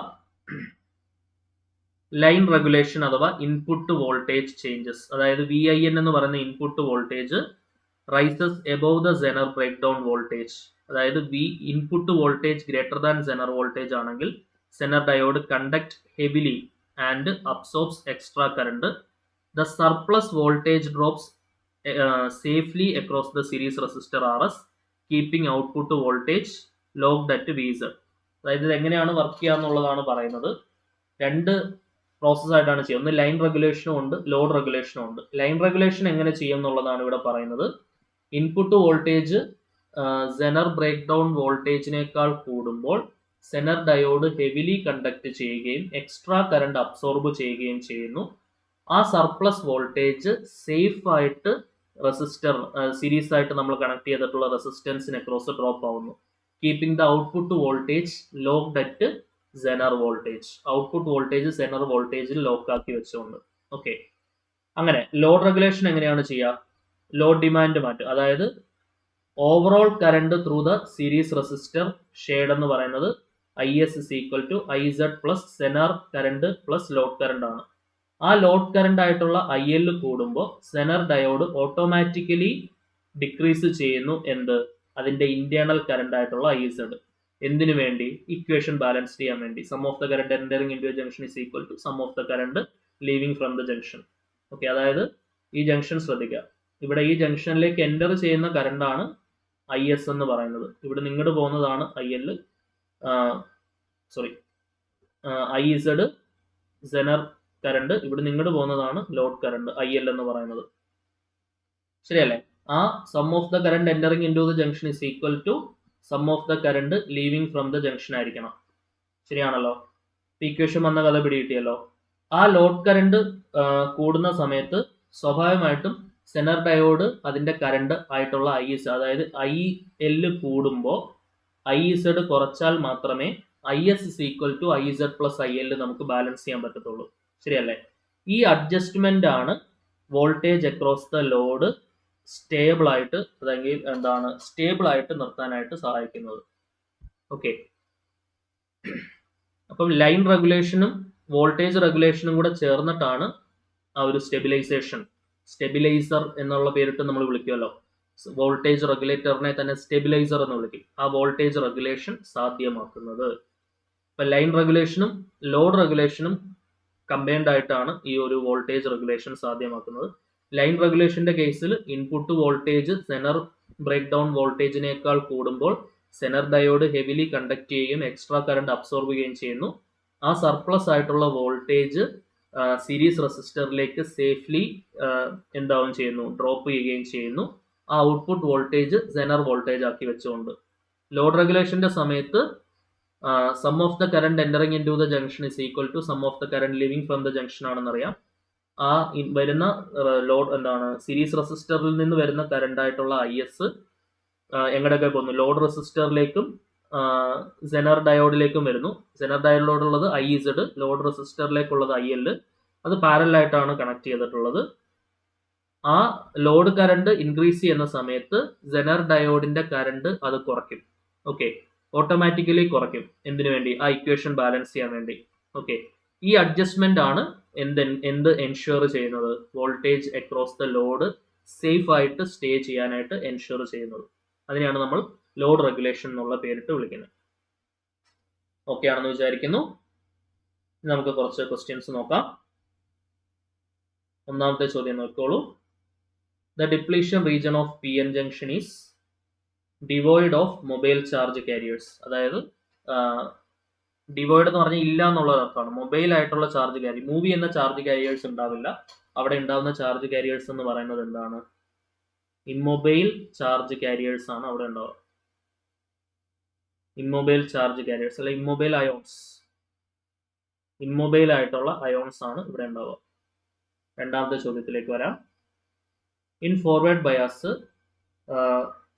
ലൈൻ റെഗുലേഷൻ അഥവാ ഇൻപുട്ട് വോൾട്ടേജ് ചേഞ്ചസ്. അതായത് VIN എന്ന് പറയുന്ന input voltage rises above the Zener break down voltage. അതായത് input voltage greater than Zener voltage ആണെങ്കിൽ Zener diode conduct heavily and absorbs extra current. The surplus voltage drops safely across the series resistor RS, keeping output voltage locked at VZ. അതായത് ഇത് എങ്ങനെയാണ് work ചെയ്യുക എന്നുള്ളതാണ് പറയുന്നത്. രണ്ട് process ആയിട്ടാണ് ചെയ്യുക. ഒന്ന് ലൈൻ റെഗുലേഷനും ഉണ്ട്, ലോഡ് റെഗുലേഷനും ഉണ്ട്. ലൈൻ റെഗുലേഷൻ എങ്ങനെ ചെയ്യും എന്നുള്ളതാണ് ഇവിടെ പറയുന്നത്. Input voltage Zener break down വോൾട്ടേജിനേക്കാൾ കൂടുമ്പോൾ സെനർ ഡയോഡ് ഹെവിലി കണ്ടക്ട് ചെയ്യുകയും എക്സ്ട്രാ കറണ്ട് അബ്സോർബ് ചെയ്യുകയും ചെയ്യുന്നു. ആ സർപ്ലസ് വോൾട്ടേജ് സേഫ് ആയിട്ട് റെസിസ്റ്റർ സീരീസ് ആയിട്ട് നമ്മൾ കണക്ട് ചെയ്തിട്ടുള്ള റെസിസ്റ്റൻസിന് അക്രോസ് ഡ്രോപ്പ് ആവുന്നു. Keeping the output voltage locked at zener voltage. Output voltage zener വോൾട്ടേജിൽ ലോക്ക് ആക്കി വെച്ചുകൊണ്ട്. ഓക്കെ, അങ്ങനെ ലോഡ് റെഗുലേഷൻ എങ്ങനെയാണ് ചെയ്യുക? ലോഡ് ഡിമാൻഡ് മാറ്റും. അതായത് overall current through the series resistor shade എന്ന് പറയുന്നത് IS is equal to IZ plus Zener current plus load current ആണ്. ആ ലോഡ് കറണ്ട് ആയിട്ടുള്ള IL കൂടുമ്പോൾ സെനർ ഡയോഡ് ഓട്ടോമാറ്റിക്കലി ഡിക്രീസ് ചെയ്യുന്നു എന്ത്, അതിന്റെ ഇന്റേണൽ കറണ്ട് ആയിട്ടുള്ള IZ. എന്തിനു വേണ്ടി? ഇക്വേഷൻ ബാലൻസ് ചെയ്യാൻ വേണ്ടി. Sum of the current entering into a junction is equal to sum of the current leaving from the junction. Okay, അതായത് ഈ ജംഗ്ഷൻ ശ്രദ്ധിക്കുക, ഇവിടെ ഈ ജംഗ്ഷനിലേക്ക് എൻ്റർ ചെയ്യുന്ന കറണ്ടാണ് IS എന്ന് പറയുന്നത്. ഇവിടെ നിങ്ങോട്ട് പോകുന്നതാണ് IL, sorry IZ Zener current, ഇവിടെ നിങ്ങോട്ട് പോകുന്നതാണ് ലോഡ് കറണ്ട് IL എന്ന് പറയുന്നത്. ശരിയല്ലേ? ആ sum of the current entering into the junction is equal to sum of the current leaving from the junction ആയിരിക്കണം. ശരിയാണല്ലോ? ഇക്വേഷൻ വന്ന കഥ പിടികിട്ടിയല്ലോ. ആ ലോഡ് കറണ്ട് കൂടുന്ന സമയത്ത് സ്വാഭാവികമായിട്ടും സെനർ ഡയോഡ് അതിന്റെ കറണ്ട് ആയിട്ടുള്ള IS, അതായത് IL കൂടുമ്പോൾ IZ കുറച്ചാൽ മാത്രമേ IS is equal to IZ plus IL നമുക്ക് ബാലൻസ് ചെയ്യാൻ പറ്റത്തുള്ളൂ. ശരിയല്ലേ? ഈ അഡ്ജസ്റ്റ്മെന്റ് ആണ് voltage across the load stable ആയിട്ട്, അല്ലെങ്കിൽ എന്താണ്, സ്റ്റേബിൾ ആയിട്ട് നിർത്താനായിട്ട് സഹായിക്കുന്നത്. ഓക്കെ, അപ്പം ലൈൻ റെഗുലേഷനും വോൾട്ടേജ് റെഗുലേഷനും കൂടെ ചേർന്നിട്ടാണ് ആ ഒരു സ്റ്റെബിലൈസർ എന്നുള്ള പേരിട്ട് നമ്മൾ വിളിക്കുമല്ലോ. വോൾട്ടേജ് റെഗുലേറ്ററിനെ തന്നെ സ്റ്റെബിലൈസർ എന്ന് വിളിക്കും. ആ വോൾട്ടേജ് റെഗുലേഷൻ സാധ്യമാക്കുന്നത്. ഇപ്പൊ ലൈൻ റെഗുലേഷനും ലോഡ് റെഗുലേഷനും കമ്പൈൻഡ് ആയിട്ടാണ് ഈ ഒരു വോൾട്ടേജ് റെഗുലേഷൻ സാധ്യമാക്കുന്നത്. ലൈൻ റെഗുലേഷന്റെ കേസിൽ input voltage Zener break down വോൾട്ടേജിനേക്കാൾ കൂടുമ്പോൾ സെനർ ഡയോഡ് ഹെവിലി കണ്ടക്ട് ചെയ്യുകയും എക്സ്ട്രാ കറണ്ട് അബ്സോർബ് ചെയ്യുകയും ചെയ്യുന്നു. ആ സർപ്ലസ് ആയിട്ടുള്ള വോൾട്ടേജ് സീരീസ് റെസിസ്റ്ററിലേക്ക് സേഫ്ലി എന്താവും ചെയ്യുന്നു, ഡ്രോപ്പ് ചെയ്യുകയും ചെയ്യുന്നു. ആ ഔട്ട്പുട്ട് വോൾട്ടേജ് സെനർ വോൾട്ടേജ് ആക്കി വെച്ചുകൊണ്ട്. ലോഡ് റെഗുലേഷന്റെ സമയത്ത് sum of the current entering into the junction is equal to sum of the current leaving from the junction ആണെന്നറിയാം. ആ വരുന്ന ലോഡ് എന്താണ്, സീരീസ് റെസിസ്റ്ററിൽ നിന്ന് വരുന്ന കറണ്ട് ആയിട്ടുള്ള IS എങ്ങടെയൊക്കെ പോകുന്നു, ലോഡ് റെസിസ്റ്ററിലേക്കും സെനർ ഡയോഡിലേക്കും വരുന്നു. സെനർ ഡയോഡിലുള്ളത് IZ, ലോഡ് റെസിസ്റ്ററിലേക്കുള്ളത് IL. അത് പാരലായിട്ടാണ് കണക്ട് ചെയ്തിട്ടുള്ളത്. ആ ലോഡ് കറണ്ട് ഇൻക്രീസ് ചെയ്യുന്ന സമയത്ത് സെനർ ഡയോഡിന്റെ കറണ്ട് അത് കുറയ്ക്കും. ഓക്കെ, ഓട്ടോമാറ്റിക്കലി കുറയ്ക്കും. എന്തിനു വേണ്ടി? ആ ഇക്വേഷൻ ബാലൻസ് ചെയ്യാൻ വേണ്ടി. ഓക്കെ, ഈ അഡ്ജസ്റ്റ്മെന്റ് ആണ് എന്ത് എൻഷുർ ചെയ്യുന്നത്, voltage across the load safe ആയിട്ട് സ്റ്റേ ചെയ്യാനായിട്ട് എൻഷുർ ചെയ്യുന്നത്. അതിനെയാണ് നമ്മൾ ലോഡ് റെഗുലേഷൻ എന്നുള്ള പേരിട്ട് വിളിക്കുന്നത്. ഓക്കെ ആണെന്ന് വിചാരിക്കുന്നു. നമുക്ക് കുറച്ച് ക്വസ്റ്റ്യൻസ് നോക്കാം. ഒന്നാമത്തെ ചോദ്യം നോക്കിക്കോളൂ. The depletion region of PN junction is devoid of mobile charge carriers. അതായത് ഡിവോയിഡ് എന്ന് പറഞ്ഞാൽ ഇല്ല എന്നുള്ള അർത്ഥമാണ്. മൊബൈൽ ആയിട്ടുള്ള ചാർജ് കാരി, മൂവി എന്ന ചാർജ് കാരിയേഴ്സ് ഉണ്ടാവില്ല. അവിടെ ഉണ്ടാവുന്ന ചാർജ് കാരിയേഴ്സ് എന്ന് പറയുന്നത് എന്താണ്? ഇമ്മൊബൈൽ ചാർജ് കാരിയേഴ്സ് ആണ് അവിടെ ഉണ്ടാവുക. ഇമ്മൊബൈൽ ചാർജ് കാരിയേഴ്സ് അല്ല, ഇമ്മൊബൈൽ അയോൺസ്. ഇമ്മൊബൈൽ ആയിട്ടുള്ള അയോൺസ് ആണ് ഇവിടെ ഉണ്ടാവുക. രണ്ടാമത്തെ ചോദ്യത്തിലേക്ക് വരാം. In forward bias,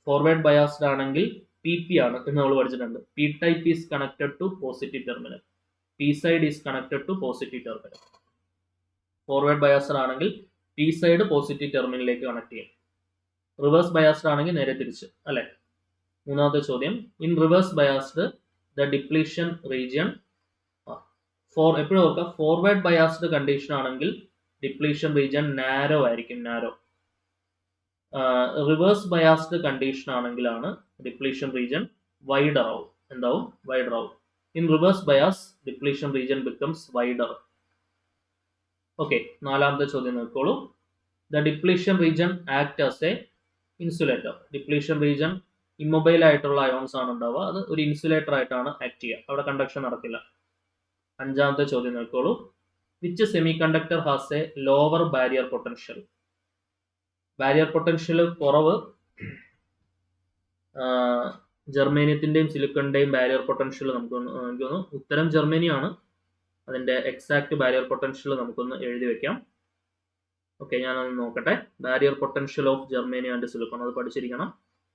forward biased ആണെങ്കിൽ PP ആണ് എന്ന് നമ്മൾ പഠിച്ചിട്ടുണ്ട്. P type is connected to positive terminal, P side is connected to positive terminal. Forward biased ആണെങ്കിൽ P സൈഡ് പോസിറ്റീവ് ടെർമിനലിലേക്ക് കണക്ട് ചെയ്യും. റിവേഴ്സ് ബയാസ്ഡ് ആണെങ്കിൽ നേരെ തിരിച്ച്, അല്ലെ? മൂന്നാമത്തെ ചോദ്യം. In reverse biased the depletion region, എപ്പോഴും ഓർക്കുക, ഫോർവേഡ് ബയാസ്ഡ് കണ്ടീഷൻ ആണെങ്കിൽ ഡിപ്ലീഷൻ റീജിയൻ നാരോ ആയിരിക്കും, നാരോ. റിവേഴ്സ് ബയാസ്ഡ് കണ്ടീഷൻ ആണെങ്കിലാണ് ഡിപ്ലീഷൻ റീജിയൻ വൈഡർ ആവും. എന്താവും? വൈഡർ ആവും. In reverse bias depletion region becomes wider. Okay, നാലാമത്തെ ചോദ്യം നോക്കിക്കോളൂ. The depletion region act as a insulator. Depletion region immobile ആയിട്ടുള്ള അയോൺസ് ആണ് ഉണ്ടാവുക. അത് ഒരു ഇൻസുലേറ്റർ ആയിട്ടാണ് ആക്ട് ചെയ്യുക. അവിടെ കണ്ടക്ഷൻ നടക്കില്ല. അഞ്ചാമത്തെ ചോദ്യം നോക്കിക്കോളൂ. Which semi conductor has A lower barrier potential? Barrier potential കുറവ് ജർമേനിയത്തിന്റെയും സിലിക്കണിന്റെയും ബാരിയർ പൊട്ടൻഷ്യൽ നമുക്കൊന്ന് ഉത്തരം ജർമ്മനിയാണ്. അതിന്റെ എക്സാക്ട് ബാരിയർ പൊട്ടൻഷ്യൽ നമുക്കൊന്ന് എഴുതി വെക്കാം. ഓക്കെ, ഞാനൊന്ന് നോക്കട്ടെ. Barrier potential of germanium and silicon അത് പഠിച്ചിരിക്കണം.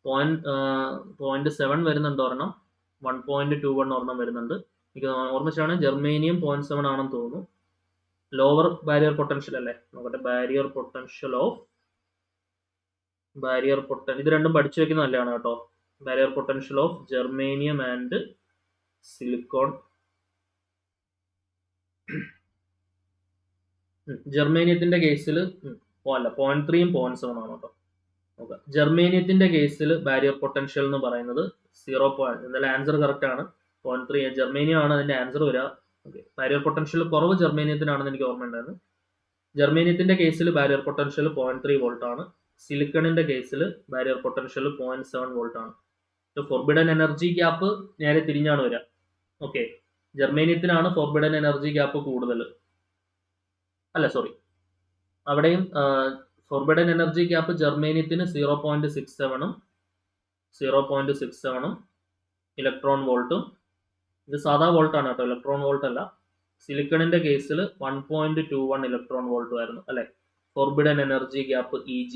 0.7 വരുന്നുണ്ട് ഒരെണ്ണം, 1.21 ഒരെണ്ണം വരുന്നുണ്ട്. എനിക്ക് ഓർമ്മിച്ചാണ് ജർമേനിയം 0.7 ആണെന്ന് തോന്നുന്നു. ലോവർ ബാരിയർ പൊട്ടൻഷ്യൽ അല്ലേ? നോക്കട്ടെ. ബാരിയർ പൊട്ടൻഷ്യൽ ഇത് രണ്ടും പഠിച്ചു വെക്കുന്ന നല്ലതാണ് കേട്ടോ. Barrier potential of germanium and silicon. ജർമേനിയത്തിന്റെ കേസിൽ 0.3 0.7 ആണ് കേട്ടോ. ഓക്കെ, ജർമേനിയത്തിന്റെ കേസിൽ ബാരിയർ പൊട്ടൻഷ്യൽ എന്ന് പറയുന്നത് 0. എന്നാലും ആൻസർ കറക്റ്റ് ആണ്. 0.3 ജർമേനിയ ആണ് അതിന്റെ ആൻസർ വരിക. ഓക്കെ, ബാരിയർ പൊട്ടൻഷ്യൽ കുറവ് ജർമേനിയത്തിനാണെന്ന് എനിക്ക് ഓർമ്മയുണ്ടായിരുന്നു. ജർമേനിയത്തിന്റെ കേസിൽ ബാരിയർ പൊട്ടൻഷ്യൽ 0.3 വോൾട്ട് ആണ്. സിലിക്കണിന്റെ കേസിൽ ബാരിയർ പൊട്ടൻഷ്യൽ 0.7 വോൾട്ട് ആണ്. ഫോർബിഡൻ എനർജി ഗ്യാപ്പ് നേരെ തിരിഞ്ഞാണ് വരിക. ഓക്കെ, ജർമേനിയത്തിനാണ് ഫോർബിഡൻ എനർജി ഗ്യാപ്പ് കൂടുതൽ. അല്ല സോറി, അവിടെയും ഫോർബിഡൻ എനർജി ഗ്യാപ്പ് ജർമേനിയത്തിന് 0.67 ഇലക്ട്രോൺ വോൾട്ടും. ഇത് സാധാ വോൾട്ടാണ് കേട്ടോ, ഇലക്ട്രോൺ വോൾട്ട് അല്ല. സിലിക്കണിന്റെ കേസിൽ 1.21 ഇലക്ട്രോൺ വോൾട്ടും ആയിരുന്നു അല്ലെ ഫോർബിഡൻ എനർജി ഗ്യാപ്പ് EG.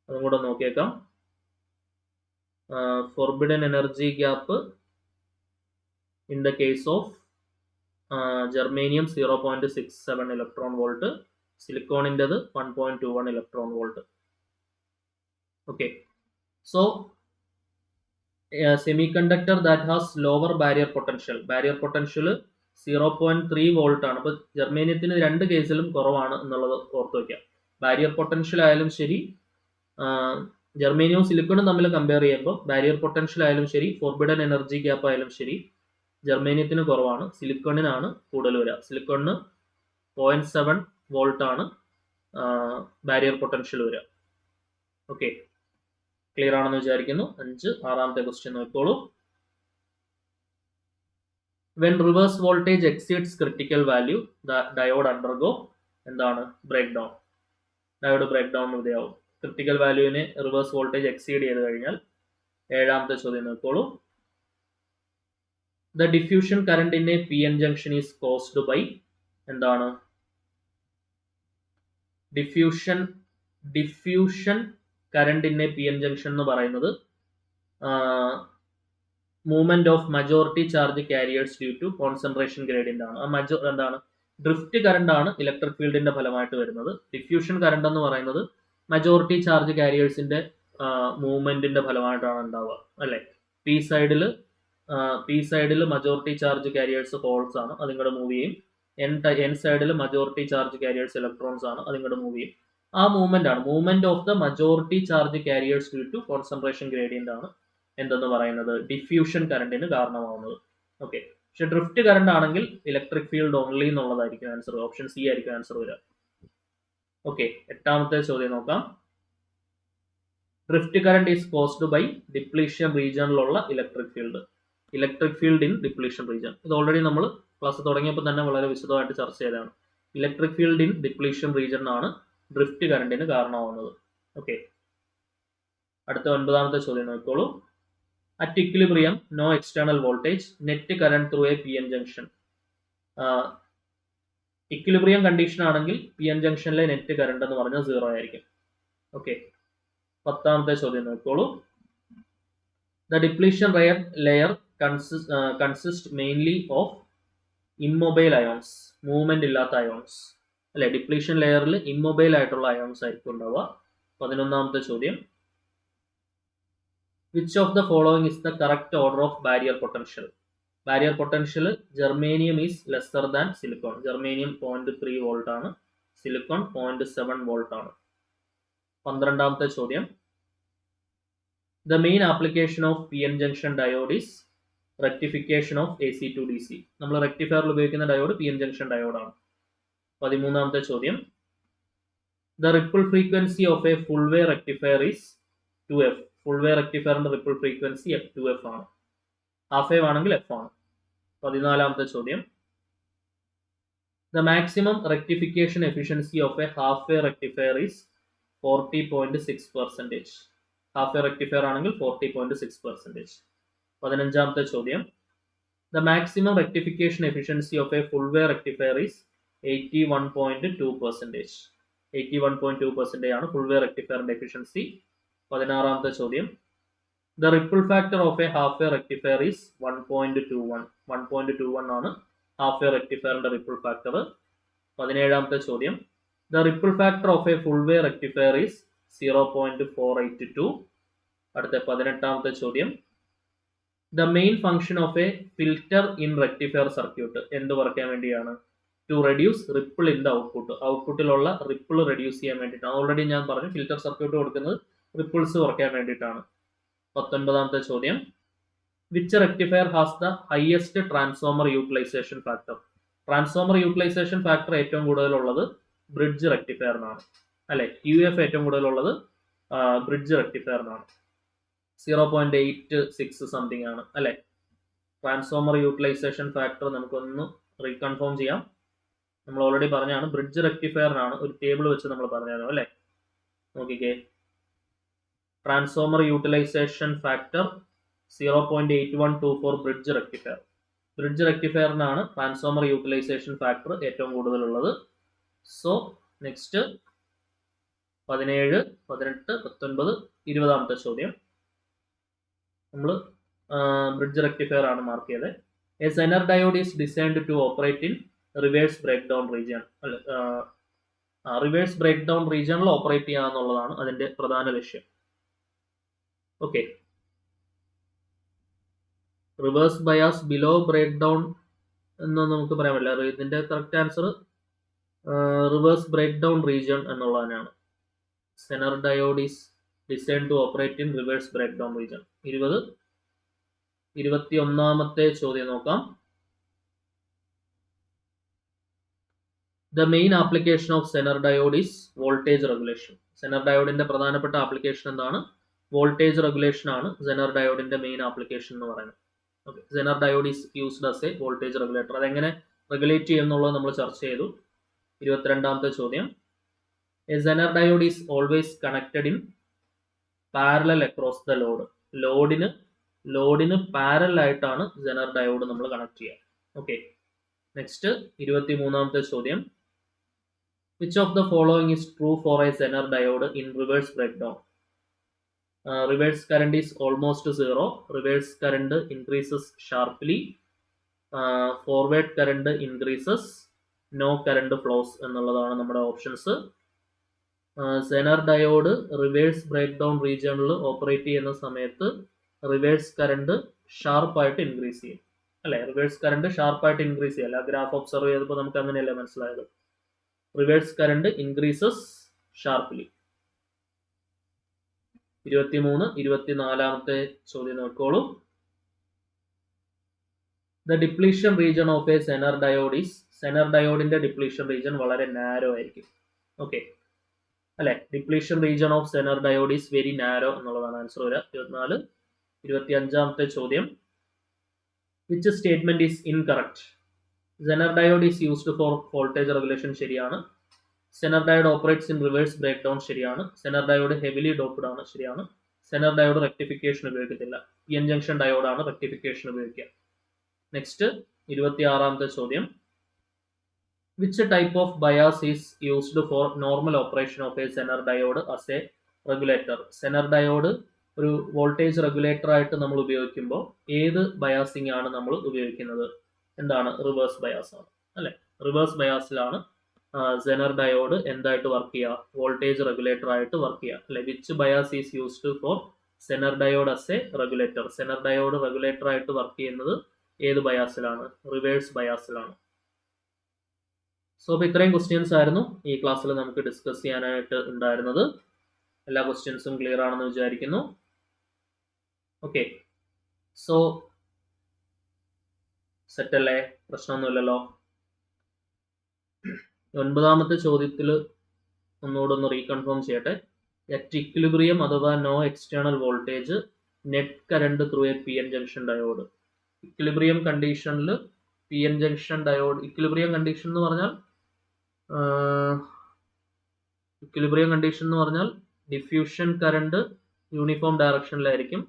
അതും കൂടെ നോക്കിയേക്കാം. Forbidden energy gap in the case of germanium 0.67 electron volt, സിലിക്കോണിൻ്റെത് 1.21 electron volt. Okay, so semiconductor that has lower barrier potential 0.3 volt ആണ്. അപ്പോൾ ജർമേനിയത്തിന് രണ്ട് കേസിലും കുറവാണ് എന്നുള്ളത് ഓർത്ത് വയ്ക്കാം. ബാരിയർ പൊട്ടൻഷ്യൽ ആയാലും ശരി, ജർമേനിയവും സിലിക്കണും തമ്മിൽ കമ്പയർ ചെയ്യുമ്പോൾ ബാരിയർ പൊട്ടൻഷ്യൽ ആയാലും ശരി, ഫോർബിഡൻ എനർജി ഗ്യാപ്പ് ആയാലും ശരി, ജർമേനിയത്തിന് കുറവാണ്, സിലിക്കണിനാണ് കൂടുതൽ വരിക. സിലിക്കണിന് 0.7 വോൾട്ട് ആണ് ബാരിയർ പൊട്ടൻഷ്യൽ വരിക. ഓക്കെ, ക്ലിയർ ആണെന്ന് വിചാരിക്കുന്നു. 6ാമത്തെ ക്വസ്റ്റ്യൻ നോക്കോളൂ. When reverse voltage exceeds critical value diode undergo എന്താണ് breakdown. Diode breakdown വിധേയാവും. ക്രിട്ടിക്കൽ വാല്യൂവിനെ റിവേഴ്സ് വോൾട്ടേജ് എക്സീഡ് ചെയ്ത് കഴിഞ്ഞാൽ. 7ാമത്തെ ചോദ്യം നോക്കോളൂ. The diffusion current in a PN junction is caused by എന്താണ്. Diffusion current in a PN junction എന്ന് പറയുന്നത് movement of majority charge carriers due to concentration gradient ആണ്. എന്താണ് ഡ്രിഫ്റ്റ് കറണ്ട് ആണ് ഇലക്ട്രിക് ഫീൽഡിന്റെ ഫലമായിട്ട് വരുന്നത്. ഡിഫ്യൂഷൻ കറണ്ട് എന്ന് പറയുന്നത് മജോറിറ്റി ചാർജ് കാരിയേഴ്സിന്റെ മൂവ്മെന്റിന്റെ ഫലമായിട്ടാണ് ഉണ്ടാവുക അല്ലെ. പി സൈഡിൽ മജോറിറ്റി ചാർജ് കാരിയേഴ്സ് ഹോൾസ് ആണ്, അതിങ്ങോട്ട് മൂവ് ചെയ്യും. എൻ സൈഡിൽ മജോറിറ്റി ചാർജ് കാരിയേഴ്സ് ഇലക്ട്രോൺസ് ആണ്, അതിങ്ങോട്ട് മൂവ് ചെയ്യും. ആ മൂവ്മെന്റ് ആണ് movement of the majority charge carriers due to concentration gradient ആണ് എന്തെന്ന് പറയുന്നത് ഡിഫ്യൂഷൻ കറണ്ടിന് കാരണമാവുന്നത്. ഓക്കെ, പക്ഷെ ഡ്രിഫ്റ്റ് കറണ്ട് ആണെങ്കിൽ ഇലക്ട്രിക് ഫീൽഡ് ഓൺലി എന്നുള്ളതായിരിക്കും ആൻസർ. ഓപ്ഷൻ സി ആയിരിക്കും ആൻസർ വരിക. ഓക്കെ, 8ാമത്തെ ചോദ്യം നോക്കാം. Drift current is caused by depletion റീജിയനിലുള്ള electric field in depletion region. ഇത് ഓൾറെഡി നമ്മൾ ക്ലാസ് തുടങ്ങിയപ്പോൾ തന്നെ വളരെ വിശദമായിട്ട് ചർച്ച ചെയ്തതാണ്. Electric field in depletion region ആണ് ഡ്രിഫ്റ്റ് കറണ്ടിന് കാരണമാവുന്നത്. ഓക്കെ, അടുത്ത 9ാമത്തെ ചോദ്യം നോക്കോളൂ. At equilibrium no external voltage net current through a PN junction. Equilibrium condition ആണെങ്കിൽ PN ജംഗ്ഷനിലെ നെറ്റ് കറണ്ട് എന്ന് പറഞ്ഞാൽ 0 ആയിരിക്കും. ഓക്കെ, 10ാമത്തെ ചോദ്യം നോക്കോളൂ. The depletion layer consist mainly of immobile ions, movement ഇല്ലാത്ത അയോൺസ് അല്ലെ. ഡിപ്ലീഷൻ ലെയറിൽ ഇമ്മൊബൈൽ ആയിട്ടുള്ള അയോൺസ് ആയിരിക്കും ഉണ്ടാവുക. 11ാമത്തെ ചോദ്യം. Which of the following is the correct order of barrier potential. Barrier potential germanium is lesser than silicon. Germanium 0.3 volt ആണ്, silicon 0.7 volt ആണ്. 12ാമത്തെ ചോദ്യം. The main application of PN junction diode is rectification of AC to DC. നമ്മൾ റെക്ടിഫയറിൽ ഉപയോഗിക്കുന്ന diode PN junction ഡയോഡാണ്. 13ാമത്തെ ചോദ്യം. The ripple frequency of a full wave rectifier is 2f. Full wave റെക്ടിഫയറിന്റെ റിപ്പിൾ ഫ്രീക്വൻസി 2f ആണ്. Half wave ആണെങ്കിൽ f ആണ്. 14ാമത്തെ ചോദ്യം. The maximum rectification efficiency of A half wave rectifier is 40.6%. Half wave rectifier ആണെങ്കിൽ 40.6%. 15ാമത്തെ ചോദ്യം. The maximum rectification efficiency of a full wave rectifier is 81.2%. 81.2% ആണ് full wave റെക്ടിഫയറിന്റെ efficiency. 16ാമത്തെ ചോദ്യം. The ripple factor of A half wave rectifier is 1.21. 1.21 ആണ് half wave റെക്ടിഫയറിന്റെ ripple factor. 17ാമത്തെ ചോദ്യം. The ripple factor of a full wave rectifier is 0.482. അടുത്ത 18ാമത്തെ ചോദ്യം. The main function of a filter in rectifier circuit എന്ത് പറയാൻ വേണ്ടിയാണ്? To reduce ripple in the output. ഔട്ട്പുട്ടിലുള്ള ripple reduce ചെയ്യാൻ വേണ്ടിയിട്ടാണ്. ഓൾറെഡി ഞാൻ പറഞ്ഞു ഫിൽറ്റർ സർക്യൂട്ട് കൊടുക്കുന്നത് റിപ്പിൾസ് കുറയ്ക്കാൻ വേണ്ടിയിട്ടാണ്. 19ാമത്തെ ചോദ്യം, which rectifier has the highest transformer utilization factor? Transformer utilization factor ഏറ്റവും കൂടുതലുള്ളത് ബ്രിഡ്ജ് റെക്ടിഫയറിനാണ് അല്ലെ. QF ഏറ്റവും കൂടുതലുള്ളത് ബ്രിഡ്ജ് റെക്ടിഫയറിനാണ്. 0.86 സംതിങ് ആണ് അല്ലെ. ട്രാൻസ്ഫോമർ യൂട്ടിലൈസേഷൻ ഫാക്ടർ നമുക്കൊന്ന് റീകൺഫേം ചെയ്യാം. നമ്മൾ ഓൾറെഡി പറഞ്ഞാണ് ബ്രിഡ്ജ് റെക്ടിഫയറിനാണ്. ഒരു ടേബിൾ വെച്ച് നമ്മൾ പറഞ്ഞായിരുന്നു അല്ലെ. നോക്കിക്കേ, transformer utilization factor 0.8124 bridge rectifier. Bridge റെക്ടിഫയറിനാണ് ട്രാൻസ്ഫോമർ യൂട്ടിലൈസേഷൻ ഫാക്ടർ ഏറ്റവും കൂടുതലുള്ളത്. സോ നെക്സ്റ്റ് 17, 18, 19, 20ാമത്തെ ചോദ്യം നമ്മൾ ബ്രിഡ്ജ് റെക്ടിഫയർ ആണ് മാർക്ക് ചെയ്തത്. A Zener diode is designed to operate in reverse break down region. Reverse break down റീജിയനിൽ ഓപ്പറേറ്റ് ചെയ്യുക എന്നുള്ളതാണ് അതിന്റെ പ്രധാന ലക്ഷ്യം. Okay, reverse bias below breakdown എന്ന് നമുക്ക് പറയാൻ പറ്റില്ല. ഇതിന്റെ correct answer reverse break down region എന്നുള്ളതാണ്. Zener diode is design to operate in reverse break down region. 21ാമത്തെ ചോദ്യം നോക്കാം. The main application of Zener diode is voltage regulation. Zener ഡയോഡിന്റെ പ്രധാനപ്പെട്ട ആപ്ലിക്കേഷൻ എന്താണ്? വോൾട്ടേജ് റെഗുലേഷൻ ആണ് സെനർ ഡയോഡിന്റെ main application എന്ന് പറയുന്നത്. Okay, Zener diode is used as a voltage regulator. അതെങ്ങനെ റെഗുലേറ്റ് ചെയ്യുന്നുള്ളത് നമ്മൾ ചർച്ച ചെയ്തു. 22ാമത്തെ ചോദ്യം, a Zener diode is always connected in parallel across the load. ലോഡിന് പാരലൽ ആയിട്ടാണ് സെനർ ഡയോഡ് നമ്മൾ കണക്ട് ചെയ്യുക. ഓക്കെ, നെക്സ്റ്റ് 23ാമത്തെ ചോദ്യം, which of the following is true for a Zener diode in reverse break down? Reverse current is almost 0. Reverse current increases sharply. Forward current increases. No current flows എന്നുള്ളതാണ് നമ്മുടെ options. Zener diode reverse break down റീജിയണിൽ operate ചെയ്യുന്ന സമയത്ത് reverse current ഷാർപ്പായിട്ട് increase ചെയ്യും അല്ലെ. Reverse current ഷാർപ്പായിട്ട് increase ചെയ്യല്ല. ഗ്രാഫ് ഒബ്സർവ് ചെയ്തപ്പോൾ നമുക്ക് അങ്ങനെയല്ലേ മനസ്സിലായത്. Reverse current increases sharply. 23, 24ാമത്തെ ചോദ്യം നോക്കോളൂ. The depletion region of a Zener diode is. Zener ഡയോഡിന്റെ ഡിപ്ലീഷൻ റീജിയൻ വളരെ നാരോ ആയിരിക്കും. ഓക്കെ അല്ലെ, depletion region of Zener diode is very narrow എന്നുള്ളതാണ് ആൻസർ വരിക. 24, 25ാമത്തെ ചോദ്യം, which statement is incorrect? Zener diode is used for voltage regulation ശരിയാണ്. Zener diode operates in reverse break down ശരിയാണ്. Zener diode heavily doped ആണ് ശരിയാണ്. Zener diode rectification ഉപയോഗിക്കത്തില്ല. PN junction ഡയോഡാണ് റെക്ടിഫിക്കേഷൻ ഉപയോഗിക്കുക. നെക്സ്റ്റ് 26ാമത്തെ ചോദ്യം, which type of bias is used for normal operation of a Zener diode as a regulator? Zener diode ഒരു voltage regulator ആയിട്ട് നമ്മൾ ഉപയോഗിക്കുമ്പോൾ ഏത് ബയാസിംഗ് ആണ് നമ്മൾ ഉപയോഗിക്കുന്നത്? എന്താണ്? റിവേഴ്സ് ബയാസ് ആണ് അല്ലെ. റിവേഴ്സ് ബയാസിലാണ് സെനർ ഡയോഡ് എന്തായിട്ട് വർക്ക് ചെയ്യുക? വോൾട്ടേജ് റെഗുലേറ്റർ ആയിട്ട് വർക്ക് ചെയ്യുക അല്ലെ. Which bias is used four Zener diode as a regulator? Zener diode regulator ആയിട്ട് വർക്ക് ചെയ്യുന്നത് ഏത് ബയാസിലാണ്? റിവേഴ്സ് ബയാസിലാണ്. സോ അപ്പോൾ ഇത്രയും ക്വസ്റ്റ്യൻസ് ആയിരുന്നു ഈ ക്ലാസ്സിൽ നമുക്ക് ഡിസ്കസ് ചെയ്യാനായിട്ട് ഉണ്ടായിരുന്നത്. എല്ലാ ക്വസ്റ്റ്യൻസും ക്ലിയർ ആണെന്ന് വിചാരിക്കുന്നു. ഓക്കെ, സോ സെറ്റ് അല്ലേ? പ്രശ്നമൊന്നുമില്ലല്ലോ. 9ാമത്തെ ചോദ്യത്തിൽ ഒന്നുകൂടെ ഒന്ന് റീകൺഫേം ചെയ്യട്ടെ. അറ്റ് ഇക്വിലിബ്രിയം അഥവാ no external voltage net current through a PN junction diode. Equilibrium കണ്ടീഷനിൽ PN junction diode, equilibrium condition എന്ന് പറഞ്ഞാൽ ഡിഫ്യൂഷൻ കറണ്ട് യൂണിഫോം ഡയറക്ഷനിലായിരിക്കും,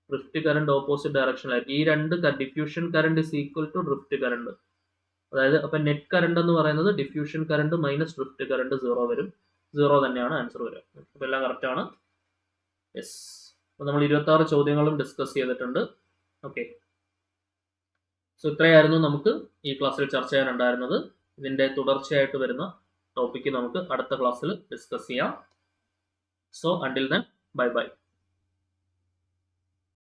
ഡ്രിഫ്റ്റ് കറണ്ട് ഓപ്പോസിറ്റ് ഡയറക്ഷനിലായിരിക്കും. ഈ രണ്ട് diffusion current is equal to drift current. അതായത് അപ്പൊ നെറ്റ് കറണ്ട് എന്ന് പറയുന്നത് diffusion current minus drift current 0 വരും. 0 തന്നെയാണ് ആൻസർ വരിക. അപ്പൊ എല്ലാം കറക്റ്റ് ആണ്. യെസ്, അപ്പൊ നമ്മൾ 26 ചോദ്യങ്ങളും ഡിസ്കസ് ചെയ്തിട്ടുണ്ട്. ഓക്കെ, സോ ഇത്രയായിരുന്നു നമുക്ക് ഈ ക്ലാസ്സിൽ ചർച്ച ചെയ്യാനുണ്ടായിരുന്നത്. ഇതിന്റെ തുടർച്ചയായിട്ട് വരുന്ന ടോപ്പിക്ക് നമുക്ക് അടുത്ത ക്ലാസ്സിൽ ഡിസ്കസ് ചെയ്യാം. So until then, bye bye.